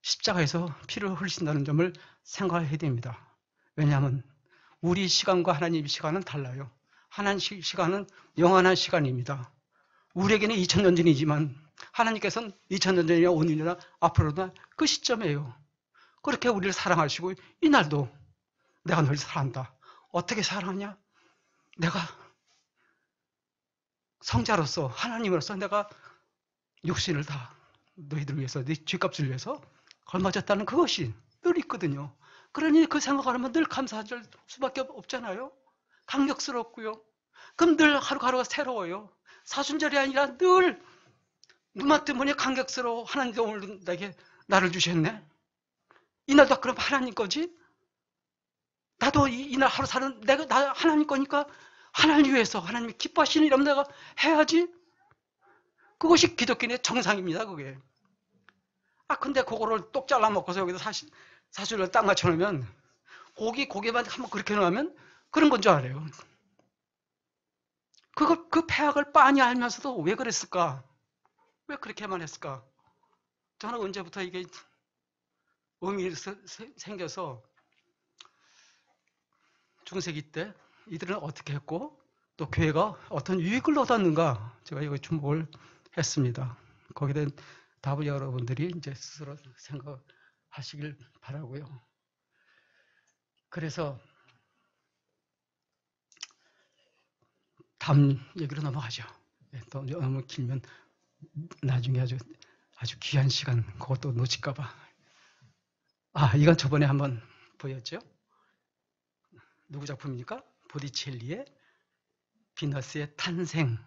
십자가에서 피를 흘리신다는 점을 생각해야 됩니다. 왜냐하면 우리 시간과 하나님의 시간은 달라요. 하나님 시간은 영원한 시간입니다. 우리에게는 2000년 전이지만 하나님께서는 2000년 전이나 오늘이나 앞으로나 그 시점이에요. 그렇게 우리를 사랑하시고 이날도 내가 널 사랑한다. 어떻게 사랑하냐? 내가 성자로서 하나님으로서 내가 육신을 다 너희들을 위해서, 네 쥐값을 위해서 걸맞았다는 그것이 늘 있거든요. 그러니 그 생각을 하면 늘 감사할 수밖에 없잖아요. 감격스럽고요. 그럼 늘 하루하루가 새로워요. 사순절이 아니라 늘 누마 때문에 감격스러워. 하나님께 오늘 내게 나를 주셨네. 이날도 그럼 하나님 거지? 나도 이날 하루 사는 내가 나 하나님 거니까 하나님 위해서 하나님이 기뻐하시는 일이라면 내가 해야지. 그것이 기독교인의 정상입니다. 그게. 근데 그거를 똑 잘라 먹고서 여기다 사실을 딱 맞춰놓으면 고기만 한번 그렇게 놓으면 그런 건 줄 알아요. 그 폐악을 빤히 알면서도 왜 그랬을까? 왜 그렇게만 했을까? 저는 언제부터 이게 의미 생겨서 중세기 때 이들은 어떻게 했고 또 교회가 어떤 유익을 얻었는가 제가 이거 주목을 했습니다. 거기에 대한 답을 여러분들이 이제 스스로 생각하시길 바라고요. 그래서 다음 얘기로 넘어가죠. 또 너무 길면 나중에 아주 귀한 시간 그것도 놓칠까 봐. 이건 저번에 한번 보였죠. 누구 작품입니까? 보티첼리의 비너스의 탄생.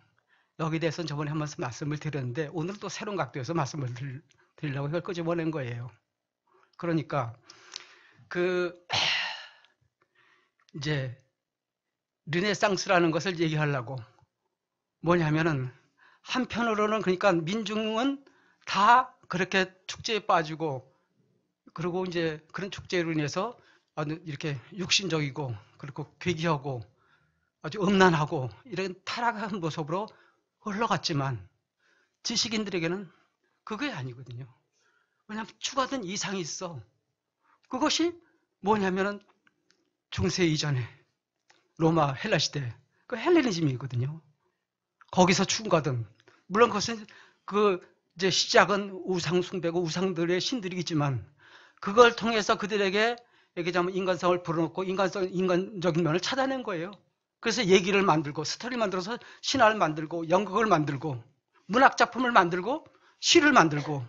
여기에 대해서는 저번에 한번 말씀을 드렸는데 오늘 또 새로운 각도에서 말씀을 드리려고 이걸 끄집어낸 거예요. 그러니까 이제 르네상스라는 것을 얘기하려고 뭐냐면은 한편으로는 그러니까 민중은 다 그렇게 축제에 빠지고 그리고 이제 그런 축제로 인해서 아주 이렇게 육신적이고 그리고 괴기하고 아주 음란하고 이런 타락한 모습으로 흘러갔지만 지식인들에게는 그게 아니거든요. 왜냐하면 추가된 이상이 있어. 그것이 뭐냐면은 중세 이전에 로마 헬라 시대 그 헬레니즘이거든요. 거기서 추가된 물론 그것은 이제 시작은 우상 숭배고 우상들의 신들이겠지만 그걸 통해서 그들에게 얘기하자면 인간성을 불어넣고 인간적인 면을 찾아낸 거예요. 그래서 얘기를 만들고 스토리 만들어서 신화를 만들고 연극을 만들고 문학 작품을 만들고 시를 만들고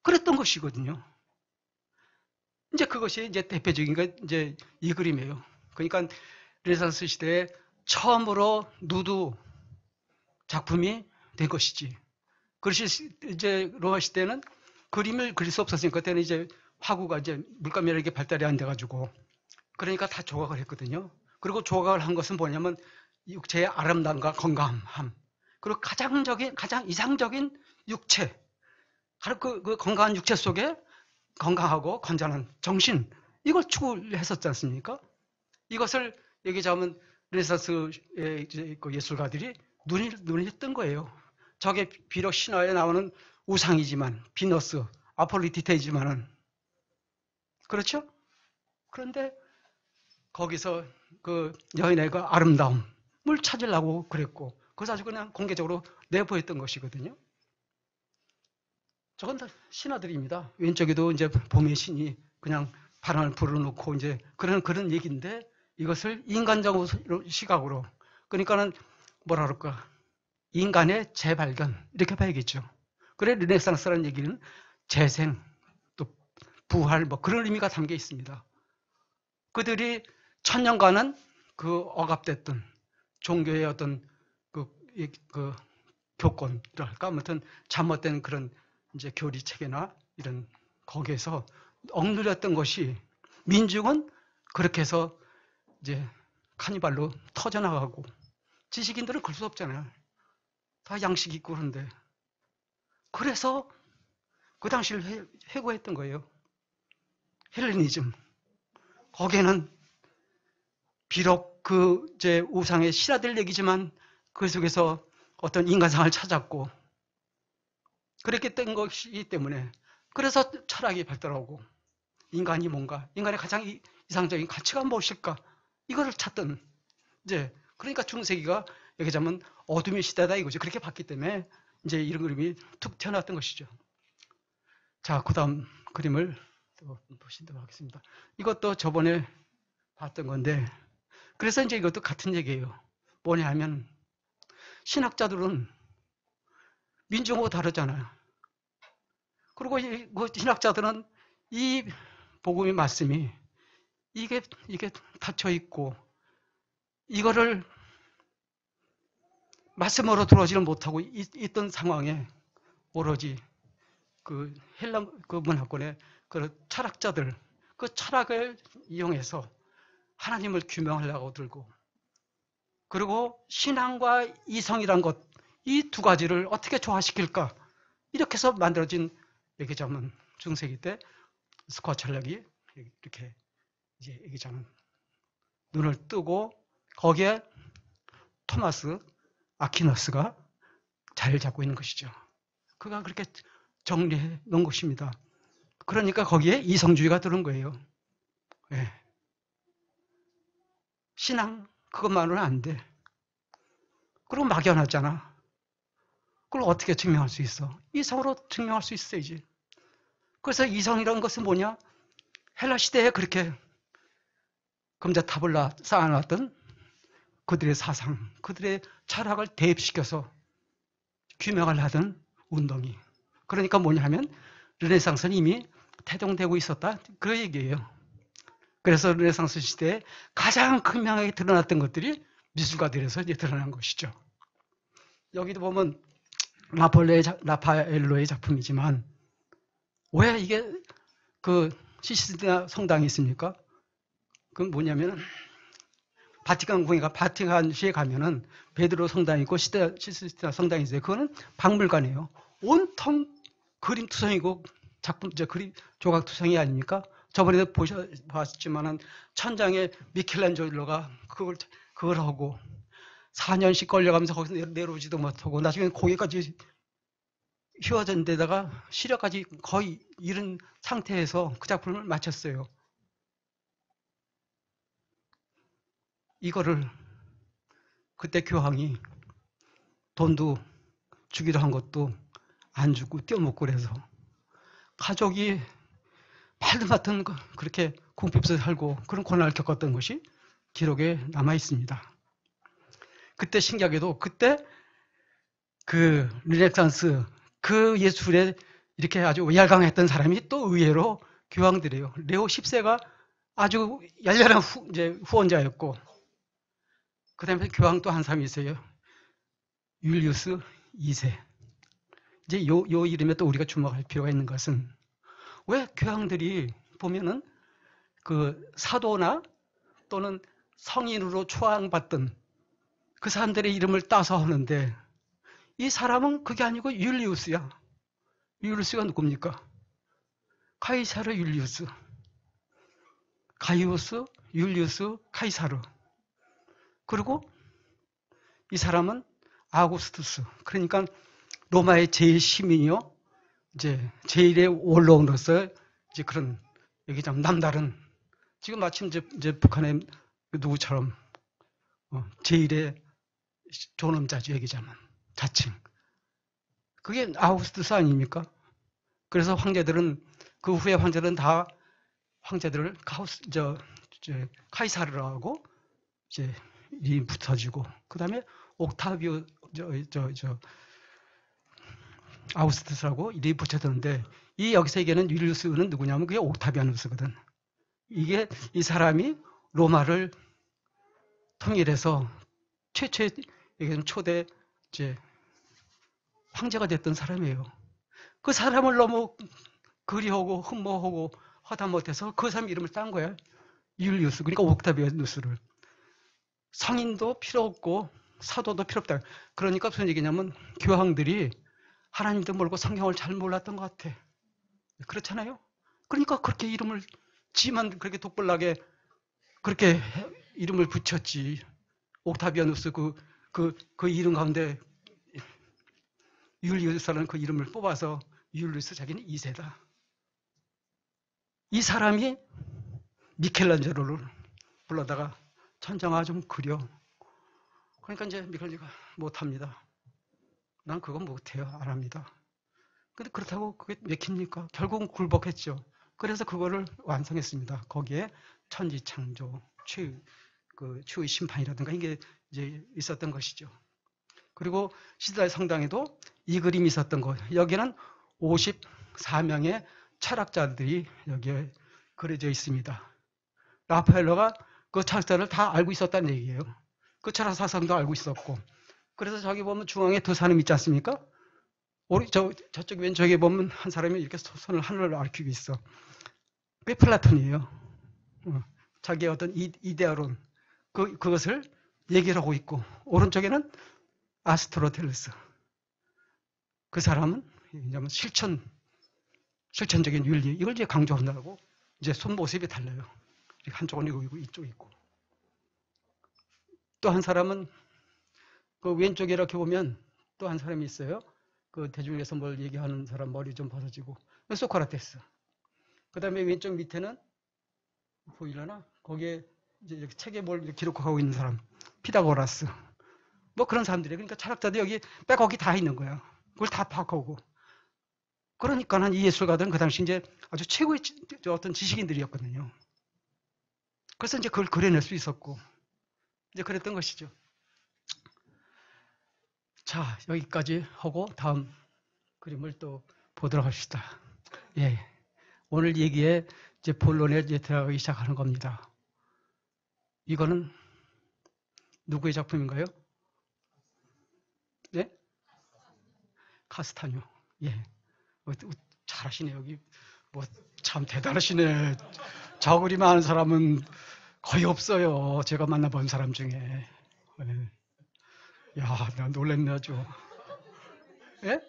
그랬던 것이거든요. 이제 그것이 이제 대표적인 게 이제 이 그림이에요. 그러니까 르네상스 시대에 처음으로 누드 작품이 된 것이지. 그것이 이제 로마 시대는 그림을 그릴 수 없었으니까 그때는 이제 화구가 이제 물감이라는 게 발달이 안 돼가지고 그러니까 다 조각을 했거든요. 그리고 조각을 한 것은 뭐냐면 육체의 아름다움과 건강함 그리고 가장 이상적인 육체 바로 그 건강한 육체 속에 건강하고 건전한 정신 이걸 추구했었지 않습니까? 이것을 얘기하자면 르네상스의 예술가들이 눈이 뜬 거예요. 저게 비록 신화에 나오는 우상이지만 비너스, 아폴로디테이지만은 그렇죠? 그런데 거기서 그 여인의 그 아름다움을 찾으려고 그랬고 그것을 아주 그냥 공개적으로 내보였던 것이거든요. 저건 다 신화들입니다. 왼쪽에도 이제 봄의 신이 그냥 바람을 불어넣고 이제 그런 얘기인데 이것을 인간적 시각으로 그러니까는 뭐라 그럴까 인간의 재발견 이렇게 봐야겠죠. 그래 르네상스라는 얘기는 재생 또 부활 뭐 그런 의미가 담겨 있습니다. 그들이 천년간은 그 억압됐던 종교의 어떤 그 교권이랄까 아무튼 잘못된 그런 이제 교리 체계나 이런 거기에서 억누렸던 것이 민중은 그렇게 해서 이제 카니발로 터져나가고 지식인들은 그럴 수 없잖아요. 다 양식 있고 그런데 그래서 그 당시를 회고했던 거예요. 헬레니즘. 거기에는 비록 그 이제 우상의 신화들 얘기지만 그 속에서 어떤 인간상을 찾았고 그렇게 된 것이기 때문에 그래서 철학이 발달하고 인간이 뭔가 인간의 가장 이상적인 가치가 무엇일까 이거를 찾던 이제 그러니까 중세기가 얘기하자면 어둠의 시대다 이거죠. 그렇게 봤기 때문에 이제 이런 그림이 툭 튀어나왔던 것이죠. 자, 그 다음 그림을 또 보시도록 하겠습니다. 이것도 저번에 봤던 건데 그래서 이제 이것도 같은 얘기예요. 뭐냐 하면 신학자들은 민중하고 다르잖아요. 그리고 그 신학자들은 이 복음의 말씀이 이게 닫혀 있고 이거를 말씀으로 들어오지를 못하고 있던 상황에 오로지 그 헬라 그 문화권의 그 철학자들 그 철학을 이용해서 하나님을 규명하려고 들고 그리고 신앙과 이성이란 것 이 두 가지를 어떻게 조화시킬까 이렇게 해서 만들어진 얘기자면 중세기 때 스코철락이 이렇게 이제 얘기자면 눈을 뜨고 거기에 토마스 아퀴너스가 자리를 잡고 있는 것이죠. 그가 그렇게 정리해 놓은 것입니다. 그러니까 거기에 이성주의가 들은 거예요. 네. 신앙 그것만으로는 안 돼. 그리고 막연하잖아. 그걸 어떻게 증명할 수 있어? 이성으로 증명할 수 있어야지. 그래서 이성이라는 것은 뭐냐? 헬라 시대에 그렇게 금자탑을 쌓아놨던 그들의 사상, 그들의 철학을 대입시켜서 규명을 하던 운동이. 그러니까 뭐냐 하면 르네상스는 이미 태동되고 있었다. 그 얘기예요. 그래서 르네상스 시대에 가장 극명하게 드러났던 것들이 미술가들에서 이제 드러난 것이죠. 여기도 보면 라파엘로의 작품이지만 왜 이게 그 시스티나 성당이 있습니까? 그건 뭐냐면 바티칸시에 가면은 베드로 성당이 있고 시스티나 성당이 있어요. 그거는 박물관이에요. 온통 그림 투성이고 작품 그림 조각 투성이 아닙니까? 저번에도 보셨지만은 천장에 미켈란젤로가 그걸 하고 4년씩 걸려가면서 거기서 내려오지도 못하고 나중에 고개까지 휘어진 데다가 시력까지 거의 잃은 상태에서 그 작품을 마쳤어요. 이거를 그때 교황이 돈도 주기로 한 것도 안 주고 떼어먹고 그래서 가족이 말도 맡은 그렇게 궁핍에서 살고 그런 고난을 겪었던 것이 기록에 남아 있습니다. 그때 신기하게도 그때 그 르네상스 그 예술에 이렇게 아주 열광했던 사람이 또 의외로 교황들이에요. 레오 10세가 아주 열렬한 후원자였고 그 다음에 교황 또 한 사람이 있어요. 율리우스 2세. 이제 요 이름에 또 우리가 주목할 필요가 있는 것은 왜 교황들이 보면은 그 사도나 또는 성인으로 초앙받던 그 사람들의 이름을 따서 하는데 이 사람은 그게 아니고 율리우스야. 율리우스가 누굽니까? 카이사르 율리우스. 가이우스, 율리우스, 카이사르. 그리고 이 사람은 아우구스투스. 그러니까 로마의 제일 시민이요. 이제 제일의 원로로서 이제 그런 여기 좀 남다른 지금 마침 이제 북한의 누구처럼 제일의 존엄자죠 얘기자면 자칭. 그게 아우구스투스 아닙니까? 그래서 황제들은 그 후에 황제들은 다 황제들을 카이사르라고 이제 이름 붙어지고 그 다음에 옥타비오 아우구스투스라고 이름이 붙여졌는데 이 여기서 얘기하는 율리우스는 누구냐면 그게 옥타비아누스거든. 이게 이 사람이 로마를 통일해서 최초의 초대 이제 황제가 됐던 사람이에요. 그 사람을 너무 그리하고 흠모하고 하다 못해서 그 사람 이름을 딴 거야. 율리우스. 그러니까 옥타비아누스를. 성인도 필요 없고 사도도 필요 없다. 그러니까 무슨 얘기냐면 교황들이 하나님도 모르고 성경을 잘 몰랐던 것 같아. 그렇잖아요? 그러니까 그렇게 이름을 지만 그렇게 독불나게 그렇게 이름을 붙였지. 옥타비아누스 그 이름 가운데 율리우스라는 그 이름을 뽑아서 율리우스 자기는 2세다. 이 사람이 미켈란젤로를 불러다가 천장화 좀 그려. 그러니까 이제 미켈란젤로가 못합니다. 난 그건 못해요. 안 합니다. 근데 그렇다고 그게 맥힙니까? 결국은 굴복했죠. 그래서 그거를 완성했습니다. 거기에 천지창조, 최후의 심판이라든가 이게 이제 있었던 것이죠. 그리고 시드라의 성당에도 이 그림이 있었던 거. 여기는 4명의 철학자들이 여기에 그려져 있습니다. 라파엘로가 그 철학자를 다 알고 있었다는 얘기예요. 그 철학 사상도 알고 있었고. 그래서 저기 보면 중앙에 두 사람 있지 않습니까? 저쪽 왼쪽에 보면 한 사람이 이렇게 손을 하늘을 가리키고 있어. 그게 플라톤이에요. 자기의 어떤 이데아론, 그것을 얘기를 하고 있고, 오른쪽에는 아스토로텔레스. 그 사람은 실천적인 윤리, 이걸 이제 강조한다고, 이제 손모습이 달라요. 한쪽은 이거 이쪽이 있고. 또 한 사람은 그 왼쪽에 이렇게 보면 또 한 사람이 있어요. 그 대중에서 뭘 얘기하는 사람 머리 좀 벗어지고. 소크라테스. 그 다음에 왼쪽 밑에는 보이려나? 거기에 이제 이렇게 책에 뭘 이렇게 기록하고 있는 사람. 피타고라스. 뭐 그런 사람들이에요. 그러니까 철학자들 여기 빼곡히 다 있는 거예요. 그걸 다 파악하고. 그러니까는 이 예술가들은 그 당시 이제 아주 최고의 어떤 지식인들이었거든요. 그래서 이제 그걸 그려낼 수 있었고. 이제 그랬던 것이죠. 자, 여기까지 하고 다음 그림을 또 보도록 합시다. 예. 오늘 얘기에 이제 본론에 이제 들어가기 시작하는 겁니다. 이거는 누구의 작품인가요? 예? 카스타뉴. 예. 잘하시네. 여기 뭐 참 대단하시네. 저 그림 아는 사람은 거의 없어요. 제가 만나본 사람 중에. 예. 야, 나 놀랬네 아주. 예?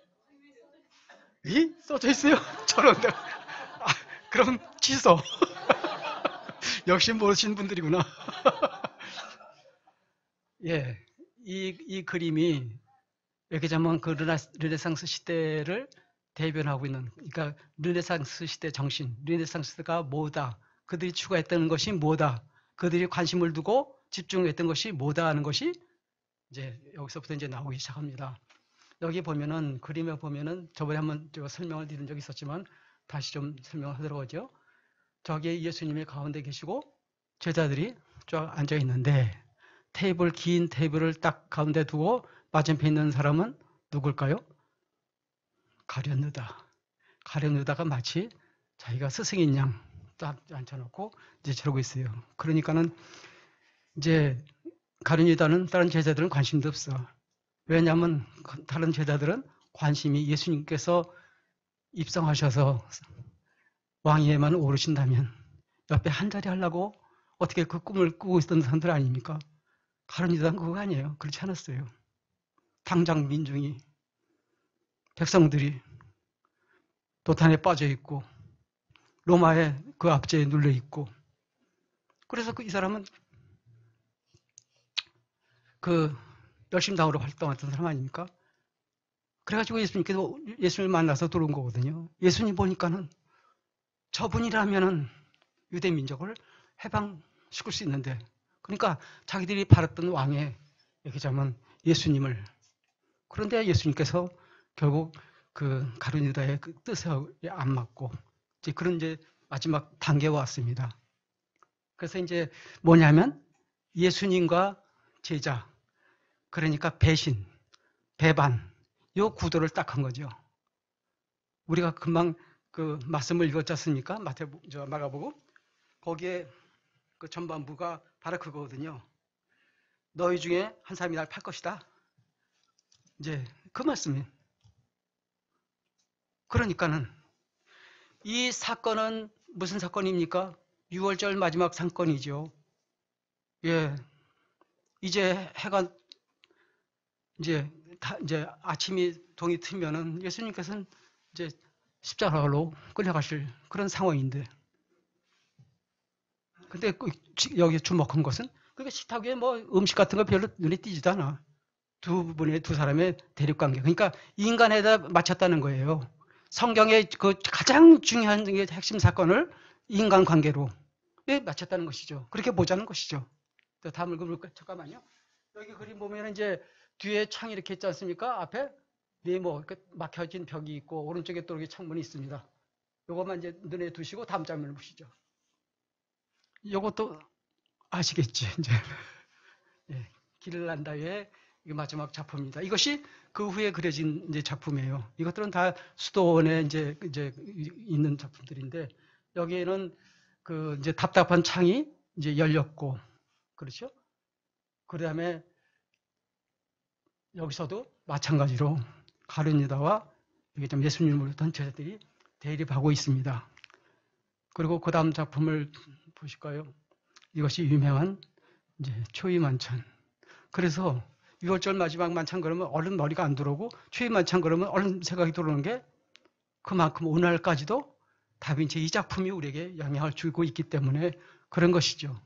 이? 써져 있어요? 저런. 그럼 취소. 역시 모르시는 분들이구나. 예. 이 그림이 얘기하자면 그 르네상스 시대를 대변하고 있는, 그러니까 르네상스 시대 정신, 르네상스가 뭐다, 그들이 추구했던 것이 뭐다, 그들이 관심을 두고 집중했던 것이 뭐다 하는 것이 이제 여기서부터 이제 나오기 시작합니다. 여기 보면은 그림에 보면은 저번에 한번 제가 설명을 드린 적이 있었지만 다시 좀 설명을 하도록 하죠. 저기에 예수님이 가운데 계시고 제자들이 쫙 앉아 있는데 긴 테이블을 딱 가운데 두고 맞은편에 있는 사람은 누굴까요? 가룟유다가 마치 자기가 스승인 양 딱 앉혀놓고 이제 저러고 있어요. 그러니까는 이제 가룟유다는 다른 제자들은 관심도 없어. 왜냐하면 다른 제자들은 관심이 예수님께서 입성하셔서 왕위에만 오르신다면 옆에 한 자리 하려고 어떻게 그 꿈을 꾸고 있었던 사람들 아닙니까? 가룟유다는 그거 아니에요. 그렇지 않았어요. 당장 민중이, 백성들이 도탄에 빠져 있고 로마의 그 압제에 눌려 있고, 그래서 이 사람은 그 열심당으로 활동했던 사람 아닙니까? 그래가지고 예수님께서 예수님을 만나서 들어온 거거든요. 예수님 보니까는 저분이라면은 유대 민족을 해방시킬 수 있는데, 그러니까 자기들이 바랐던 왕의 얘기자면 예수님을. 그런데 예수님께서 결국 그 가룟유다의 그 뜻에 안 맞고 이제 그런 이제 마지막 단계가 왔습니다. 그래서 이제 뭐냐면 예수님과 제자, 그러니까 배신, 배반, 요 구도를 딱 한 거죠. 우리가 금방 그 말씀을 읽었지 않습니까? 마가복음. 거기에 그 전반부가 바로 그거거든요. 너희 중에 한 사람이 날 팔 것이다. 이제 그 말씀이. 그러니까는 이 사건은 무슨 사건입니까? 6월절 마지막 사건이죠. 예. 이제 해가 이제 아침이 동이 트면은 예수님께서는 이제 십자가로 끌려가실 그런 상황인데, 근데 여기 주목한 것은 그러니까 식탁 위에 뭐 음식 같은 거 별로 눈에 띄지도 않아. 두 사람의 대립 관계. 그러니까 인간에다 맞췄다는 거예요. 성경의 그 가장 중요한 핵심 사건을 인간 관계로 맞췄다는 것이죠. 그렇게 보자는 것이죠. 다음을 그릴까요? 잠깐만요. 여기 그림 보면 이제 뒤에 창이 이렇게 있지 않습니까? 앞에 네모 막혀진 벽이 있고 오른쪽에 또 이렇게 창문이 있습니다. 요것만 이제 눈에 두시고 다음 장면을 보시죠. 요것도 아시겠지 이제. 예, 길란다의 이게 마지막 작품입니다. 이것이 그 후에 그려진 이제 작품이에요. 이것들은 다 수도원에 이제 있는 작품들인데 여기에는 그 이제 답답한 창이 이제 열렸고 그렇죠? 그다음에 여기서도 마찬가지로 가룟 유다와 여기 좀 예수님을 모르던 제자들이 대립하고 있습니다. 그리고 그 다음 작품을 보실까요? 이것이 유명한 이제 초이만찬. 그래서 6월절 마지막 만찬 그러면 얼른 머리가 안 들어오고 초이만찬 그러면 얼른 생각이 들어오는 게 그만큼 오늘까지도 다빈치 이 작품이 우리에게 영향을 주고 있기 때문에 그런 것이죠.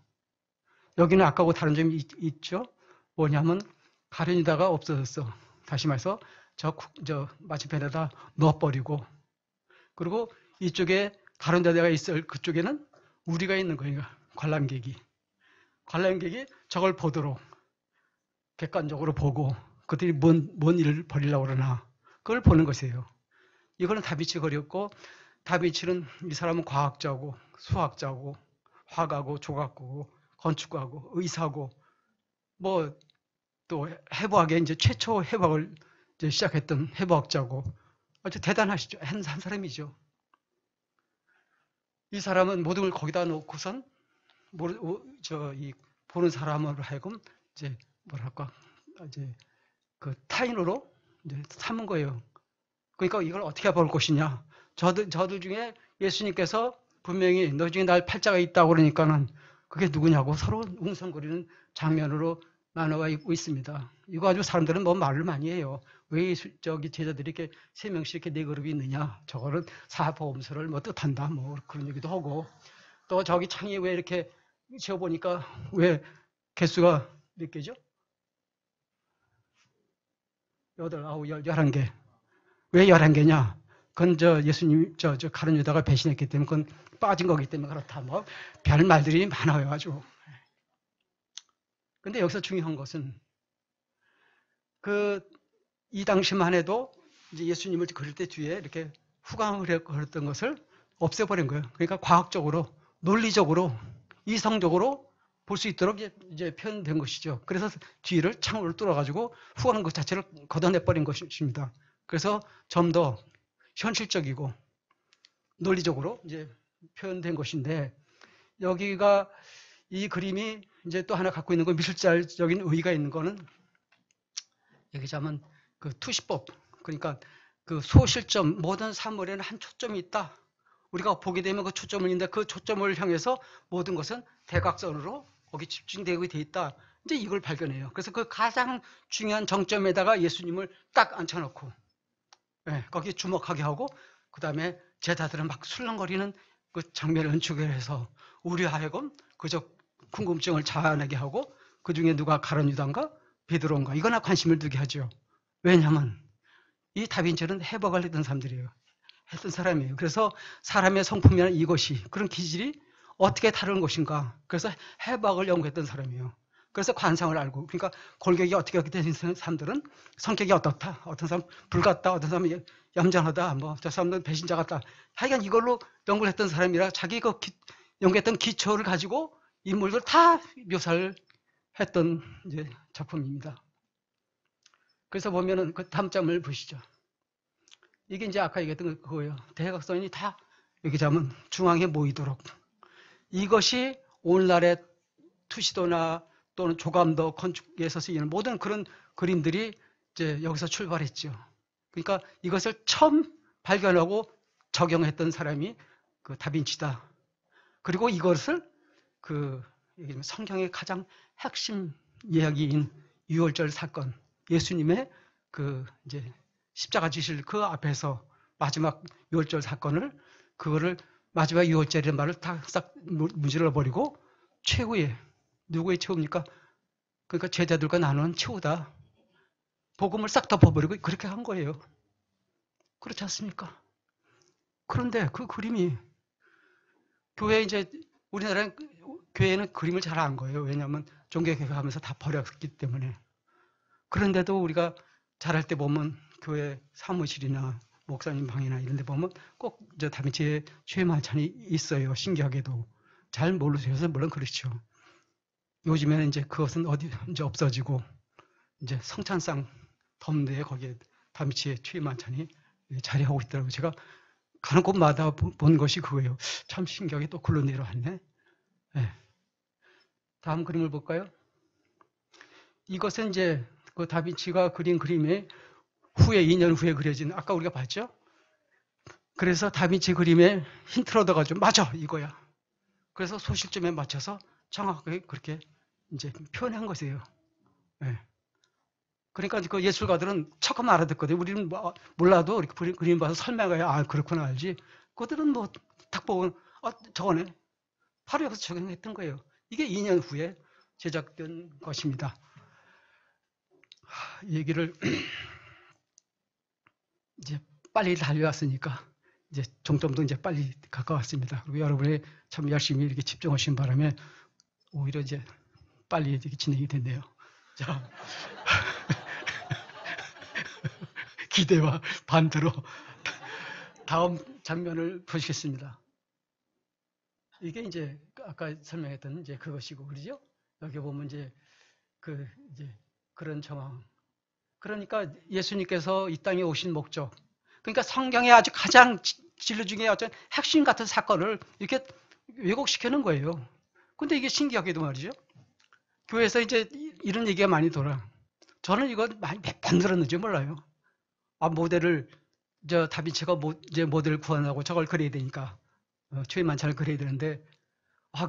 여기는 아까하고 다른 점이 있죠. 뭐냐면 가룟 유다가 없어졌어. 다시 말해서 저 마침편에다 넣어버리고 그리고 이쪽에 가룟 유다가 있을 그쪽에는 우리가 있는 거예요. 관람객이 저걸 보도록 객관적으로 보고 그들이 뭔 일을 벌이려고 그러나 그걸 보는 것이에요. 이거는 다빈치 그렸고 다빈치는 이 사람은 과학자고 수학자고 화가고 조각가고 건축가고 의사고 뭐 또 해부학에 이제 최초 해부학을 이제 시작했던 해부학자고 아주 대단하시죠. 한 사람이죠. 이 사람은 모든 걸 거기다 놓고선 이 보는 사람으로 하여금 이제 뭐랄까 이제 그 타인으로 이제 삼은 거예요. 그러니까 이걸 어떻게 볼 것이냐. 저들 중에 예수님께서 분명히 너 중에 날 팔자가 있다고 그러니까는 그게 누구냐고 서로 웅성거리는 장면으로 나눠가 있습니다. 이거 아주 사람들은 뭐 말을 많이 해요. 왜 저기 제자들이 이렇게 세 명씩 이렇게 네 그룹이 있느냐. 저거는 사보험서를 뭐 뜻한다. 뭐 그런 얘기도 하고 또 저기 창이 왜 이렇게 지어보니까 왜 개수가 몇 개죠? 8, 9, 10, 11개. 왜 11개냐? 그건 예수님, 가룟 유다가 배신했기 때문에 그건 빠진 거기 때문에 그렇다. 뭐, 별 말들이 많아요, 아주. 근데 여기서 중요한 것은 이 당시만 해도 이제 예수님을 그릴 때 뒤에 이렇게 후광을 했던 것을 없애버린 거예요. 그러니까 과학적으로, 논리적으로, 이성적으로 볼 수 있도록 이제 표현된 것이죠. 그래서 뒤를 창으로 뚫어가지고 후광 그 자체를 걷어내버린 것입니다. 그래서 좀 더 현실적이고 논리적으로 이제 표현된 것인데 여기가 이 그림이 이제 또 하나 갖고 있는 건 미술자적인 의의가 있는 거는 얘기하자면 그 투시법 그러니까 그 소실점 모든 사물에는 한 초점이 있다. 우리가 보게 되면 그 초점을 있는데 그 초점을 향해서 모든 것은 대각선으로 거기 집중되고 돼 있다. 이제 이걸 발견해요. 그래서 그 가장 중요한 정점에다가 예수님을 딱 앉혀놓고 거기에 주목하게 하고 그 다음에 제자들은 막 술렁거리는 그 장면을 연출을 해서 우리 하여금 그저 궁금증을 자아내게 하고 그 중에 누가 가룟 유다인가 베드로인가 이거나 관심을 두게 하죠. 왜냐하면 이 다빈치는 해박을 했던 사람들이에요. 했던 사람이에요. 그래서 사람의 성품이라는 이것이 그런 기질이 어떻게 다른 것인가. 그래서 해박을 연구했던 사람이에요. 그래서 관상을 알고 그러니까 골격이 어떻게 되는 사람들은 성격이 어떻다. 어떤 사람 불같다. 어떤 사람은 얌전하다. 뭐 저 사람은 배신자 같다. 하여간 이걸로 연구를 했던 사람이라 자기 그 연구했던 기초를 가지고 인물들 다 묘사를 했던 이제 작품입니다. 그래서 보면은 그 다음 장면을 보시죠. 이게 이제 아까 얘기했던 그거예요. 대각선이 다 여기 잡으면 중앙에 모이도록. 이것이 오늘날의 투시도나 또는 조감도 건축에서 쓰이는 모든 그런 그림들이 이제 여기서 출발했죠. 그러니까 이것을 처음 발견하고 적용했던 사람이 그 다빈치다. 그리고 이것을 그 성경의 가장 핵심 이야기인 유월절 사건, 예수님의 그 이제 십자가 지실 그 앞에서 마지막 유월절 사건을 그거를 마지막 유월절이라는 말을 다 싹 문질러 버리고 최후의 누구의 최후입니까? 그러니까 제자들과 나누는 최후다. 복음을 싹 덮어버리고 그렇게 한 거예요. 그렇지 않습니까? 그런데 그 그림이 교회 이제 우리나라 교회는 그림을 잘 안 거예요. 왜냐하면 종교개혁하면서 다 버렸기 때문에. 그런데도 우리가 잘할 때 보면 교회 사무실이나 목사님 방이나 이런 데 보면 꼭 저 다빈치의 최만찬이 있어요. 신기하게도. 잘 모르셔서 물론 그렇죠. 요즘에는 이제 그것은 어디 이제 없어지고 이제 성찬상 덤대에 거기에 다비치의 추위 만찬이 자리하고 있더라고요. 제가 가는 곳마다 본 것이 그거예요. 참 신기하게 또 글로 내려왔네. 네. 다음 그림을 볼까요? 이것은 이제 그 다빈치가 그린 그림에 후에 2년 후에 그려진 아까 우리가 봤죠? 그래서 다빈치 그림에 힌트를 얻어가지고 맞아 이거야. 그래서 소실점에 맞춰서 정확하게 그렇게 이제 표현한 것이에요. 네. 그러니까 그 예술가들은 척하면 알아듣거든요. 우리는 뭐 몰라도 이렇게 그림 봐서 설명해야 아 그렇구나 알지. 그들은 뭐 딱 보고 저거네. 바로 여기서 적용했던 거예요. 이게 2년 후에 제작된 것입니다. 얘기를 이제 빨리 달려왔으니까 이제 종점도 이제 빨리 가까웠습니다. 그리고 여러분이 참 열심히 이렇게 집중하신 바람에 오히려 이제 빨리 이렇게 진행이 됐네요. 자, 기대와 반대로 다음 장면을 보시겠습니다. 이게 이제 아까 설명했던 이제 그것이고 그러죠? 여기 보면 이제 그런 정황. 그러니까 예수님께서 이 땅에 오신 목적. 그러니까 성경에 아주 가장 진리 중에 어떤 핵심 같은 사건을 이렇게 왜곡시켜 놓은 거예요. 근데 이게 신기하게도 말이죠. 교회에서 이제 이런 얘기가 많이 돌아. 저는 이거 많이 몇 번 들었는지 몰라요. 모델을 다빈치가 이제 모델을 구하려고 저걸 그려야 되니까 추위 만찬을 그려야 되는데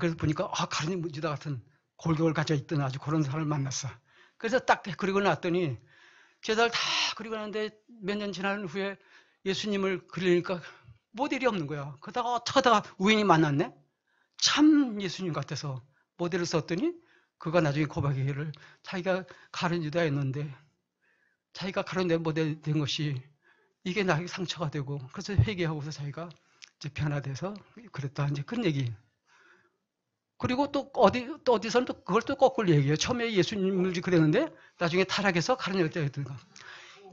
그래서 보니까 가르니 무지다 같은 골격을 가져 있던 아주 그런 사람을 만났어. 그래서 딱 그리고 났더니 제자들 다 그리고 났는데 몇 년 지난 후에 예수님을 그리니까 모델이 없는 거야. 그러다가 어떡하다가 우연히 만났네. 참 예수님 같아서 모델을 썼더니 그가 나중에 고백하기를 자기가 가룟 유다였는데 자기가 가룟 모델 된 것이 이게 나에게 상처가 되고 그래서 회개하고서 자기가 이제 변화돼서 그랬다. 이제 그런 얘기. 그리고 또 어디서는 또 그걸 또 거꾸로 얘기해요. 처음에 예수님을 그랬는데 나중에 타락해서 가룟 유다가 됐던가.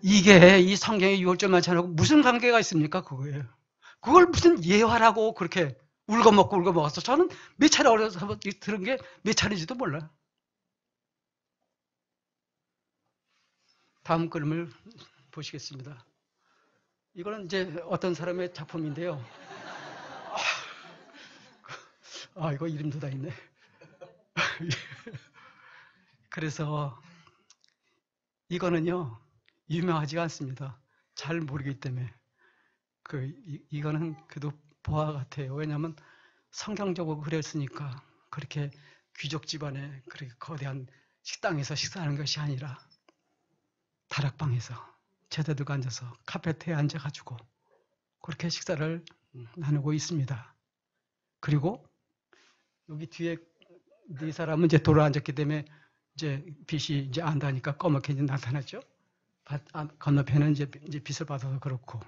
이게 이 성경의 6월절 만찬하고 무슨 관계가 있습니까? 그거예요. 그걸 무슨 예화라고 그렇게 울고먹고 울고먹었어. 저는 몇 차례 어려서 들은 게 몇 차례인지도 몰라요. 다음 그림을 보시겠습니다. 이거는 이제 어떤 사람의 작품인데요. 이거 이름도 다 있네. 그래서 이거는요, 유명하지가 않습니다. 잘 모르기 때문에. 이거는 그래도 보화 같아요. 왜냐하면 성경적으로 그렸으니까 그렇게 귀족 집안에 그렇게 거대한 식당에서 식사하는 것이 아니라 다락방에서 제자들과 앉아서 카페트에 앉아가지고 그렇게 식사를 나누고 있습니다. 그리고 여기 뒤에 네 사람은 이제 돌아 앉았기 때문에 이제 빛이 이제 안다니까 검게 이제 나타났죠. 건너편은 이제 빛을 받아서 그렇고.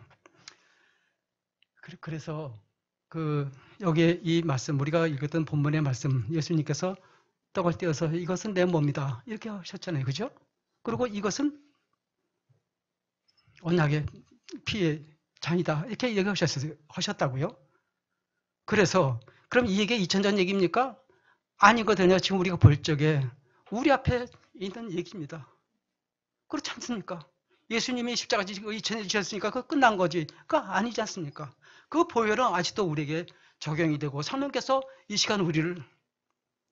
그래서 여기에 이 말씀 우리가 읽었던 본문의 말씀 예수님께서 떡을 떼어서 이것은 내 몸이다 이렇게 하셨잖아요, 그죠? 그리고 이것은 언약의 피의 잔이다 이렇게 얘기하셨다고요. 그래서 그럼 이게 2000년 얘기입니까? 아니거든요. 지금 우리가 볼 적에 우리 앞에 있는 얘기입니다. 그렇지 않습니까? 예수님이 십자가 지시고 2000년 지셨으니까 그거 끝난 거지. 그거 아니지 않습니까? 그 보혈은 아직도 우리에게 적용이 되고 성령께서 이 시간 우리를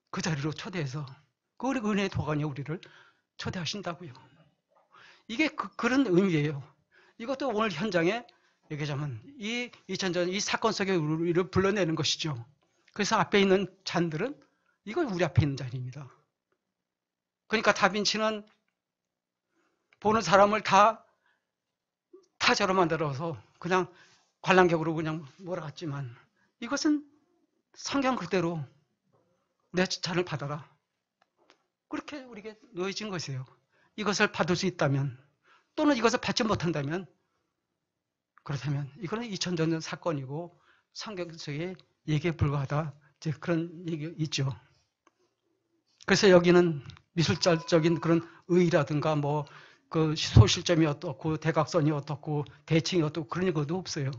그 자리로 초대해서 그 우리 은혜의 도가니에 우리를 초대하신다고요. 이게 그런 의미예요. 이것도 오늘 현장에 얘기하자면 이 2000년 이 사건 속에 우리를 불러내는 것이죠. 그래서 앞에 있는 잔들은 이건 우리 앞에 있는 잔입니다. 그러니까 다빈치는 보는 사람을 다 타자로 만들어서 그냥 관람객으로 그냥 몰아갔지만 이것은 성경 그대로 내 잔을 받아라. 그렇게 우리에게 놓여진 것이에요. 이것을 받을 수 있다면 또는 이것을 받지 못한다면 그렇다면 이거는 2000년 전 사건이고 성경 속의 얘기에 불과하다. 이제 그런 얘기 있죠. 그래서 여기는 미술적인 그런 의의라든가 뭐 그 소실점이 어떻고 대각선이 어떻고 대칭이 어떻고 그런 것도 없어요.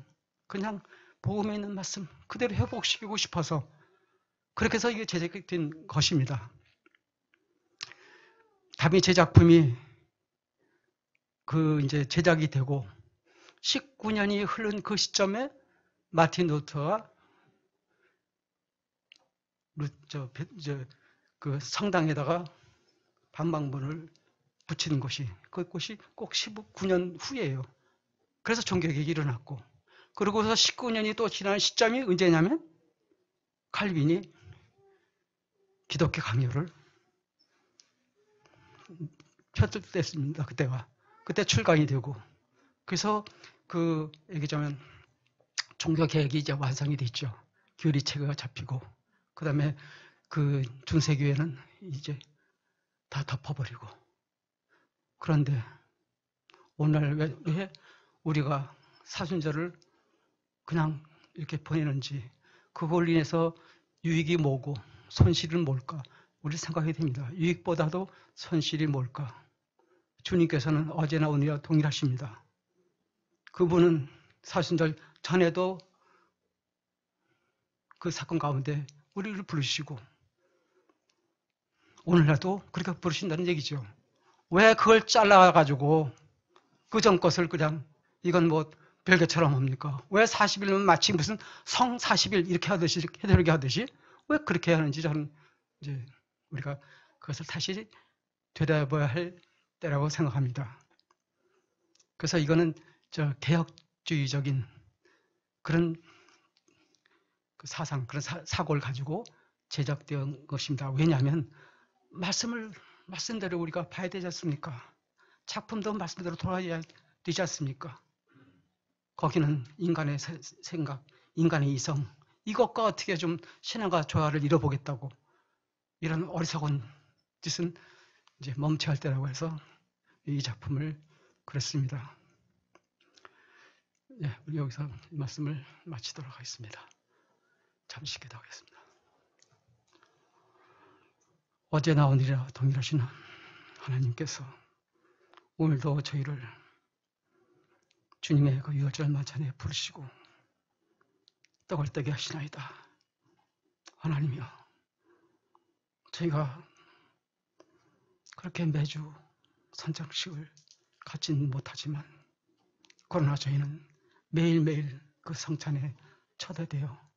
그냥 복음에 있는 말씀 그대로 회복시키고 싶어서 그렇게 해서 이게 제작된 것입니다. 다빈치 작품이 이제 제작이 되고 19년이 흐른 그 시점에 마틴 루터가 그 성당에다가 반박문을 붙이는 것이 그것이 꼭 19년 후예요. 그래서 종교개혁이 일어났고 그러고서 19년이 또 지난 시점이 언제냐면 칼빈이 기독교 강요를 폈댔습니다. 그때 출간이 되고 그래서 얘기하자면 종교개혁이 이제 완성이 됐죠. 교리체계가 잡히고 그 다음에 그 중세교회는 이제 다 덮어버리고 그런데 오늘 왜 우리가 사순절을 그냥 이렇게 보내는지 그걸 인해서 유익이 뭐고 손실은 뭘까 우리 생각해야 됩니다. 유익보다도 손실이 뭘까? 주님께서는 어제나 오늘이나 동일하십니다. 그분은 사순절 전에도 그 사건 가운데 우리를 부르시고 오늘날도 그렇게 부르신다는 얘기죠. 왜 그걸 잘라가지고 그전 것을 그냥 이건 뭐 별개처럼 합니까? 왜 40일은 마치 무슨 성 40일 이렇게 하듯이 해드리게 하듯이 왜 그렇게 하는지 저는 이제 우리가 그것을 다시 되돌아봐야 할 때라고 생각합니다. 그래서 이거는 개혁주의적인 그런 그 사상, 그런 사고를 가지고 제작된 것입니다. 왜냐하면 말씀대로 우리가 봐야 되지 않습니까? 작품도 말씀대로 돌아야 되지 않습니까? 거기는 인간의 생각, 인간의 이성, 이것과 어떻게 좀 신앙과 조화를 이뤄보겠다고 이런 어리석은 짓은 이제 멈춰야 할 때라고 해서 이 작품을 그렸습니다. 네, 우리 여기서 이 말씀을 마치도록 하겠습니다. 잠시 기도하겠습니다. 어제나 오늘이나 동일하신 하나님께서 오늘도 저희를 주님의 그 유월절 만찬에 부르시고 떡을 떼게 하시나이다. 하나님이여, 저희가 그렇게 매주 선장식을 갖지는 못하지만 그러나 저희는 매일매일 그 성찬에 초대되어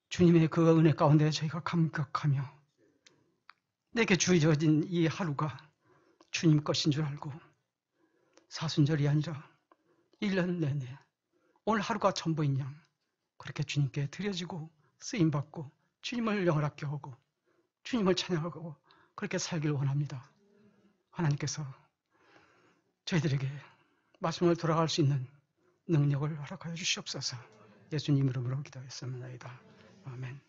주님의 그 은혜 가운데 저희가 감격하며 내게 주어진 이 하루가 주님 것인 줄 알고 사순절이 아니라 1년 내내 오늘 하루가 전부인 양 그렇게 주님께 드려지고 쓰임받고 주님을 영원하게 하고 주님을 찬양하고 그렇게 살길 원합니다. 하나님께서 저희들에게 말씀을 돌아갈 수 있는 능력을 허락하여 주시옵소서. 예수님 이름으로 기도했습니다. 아멘.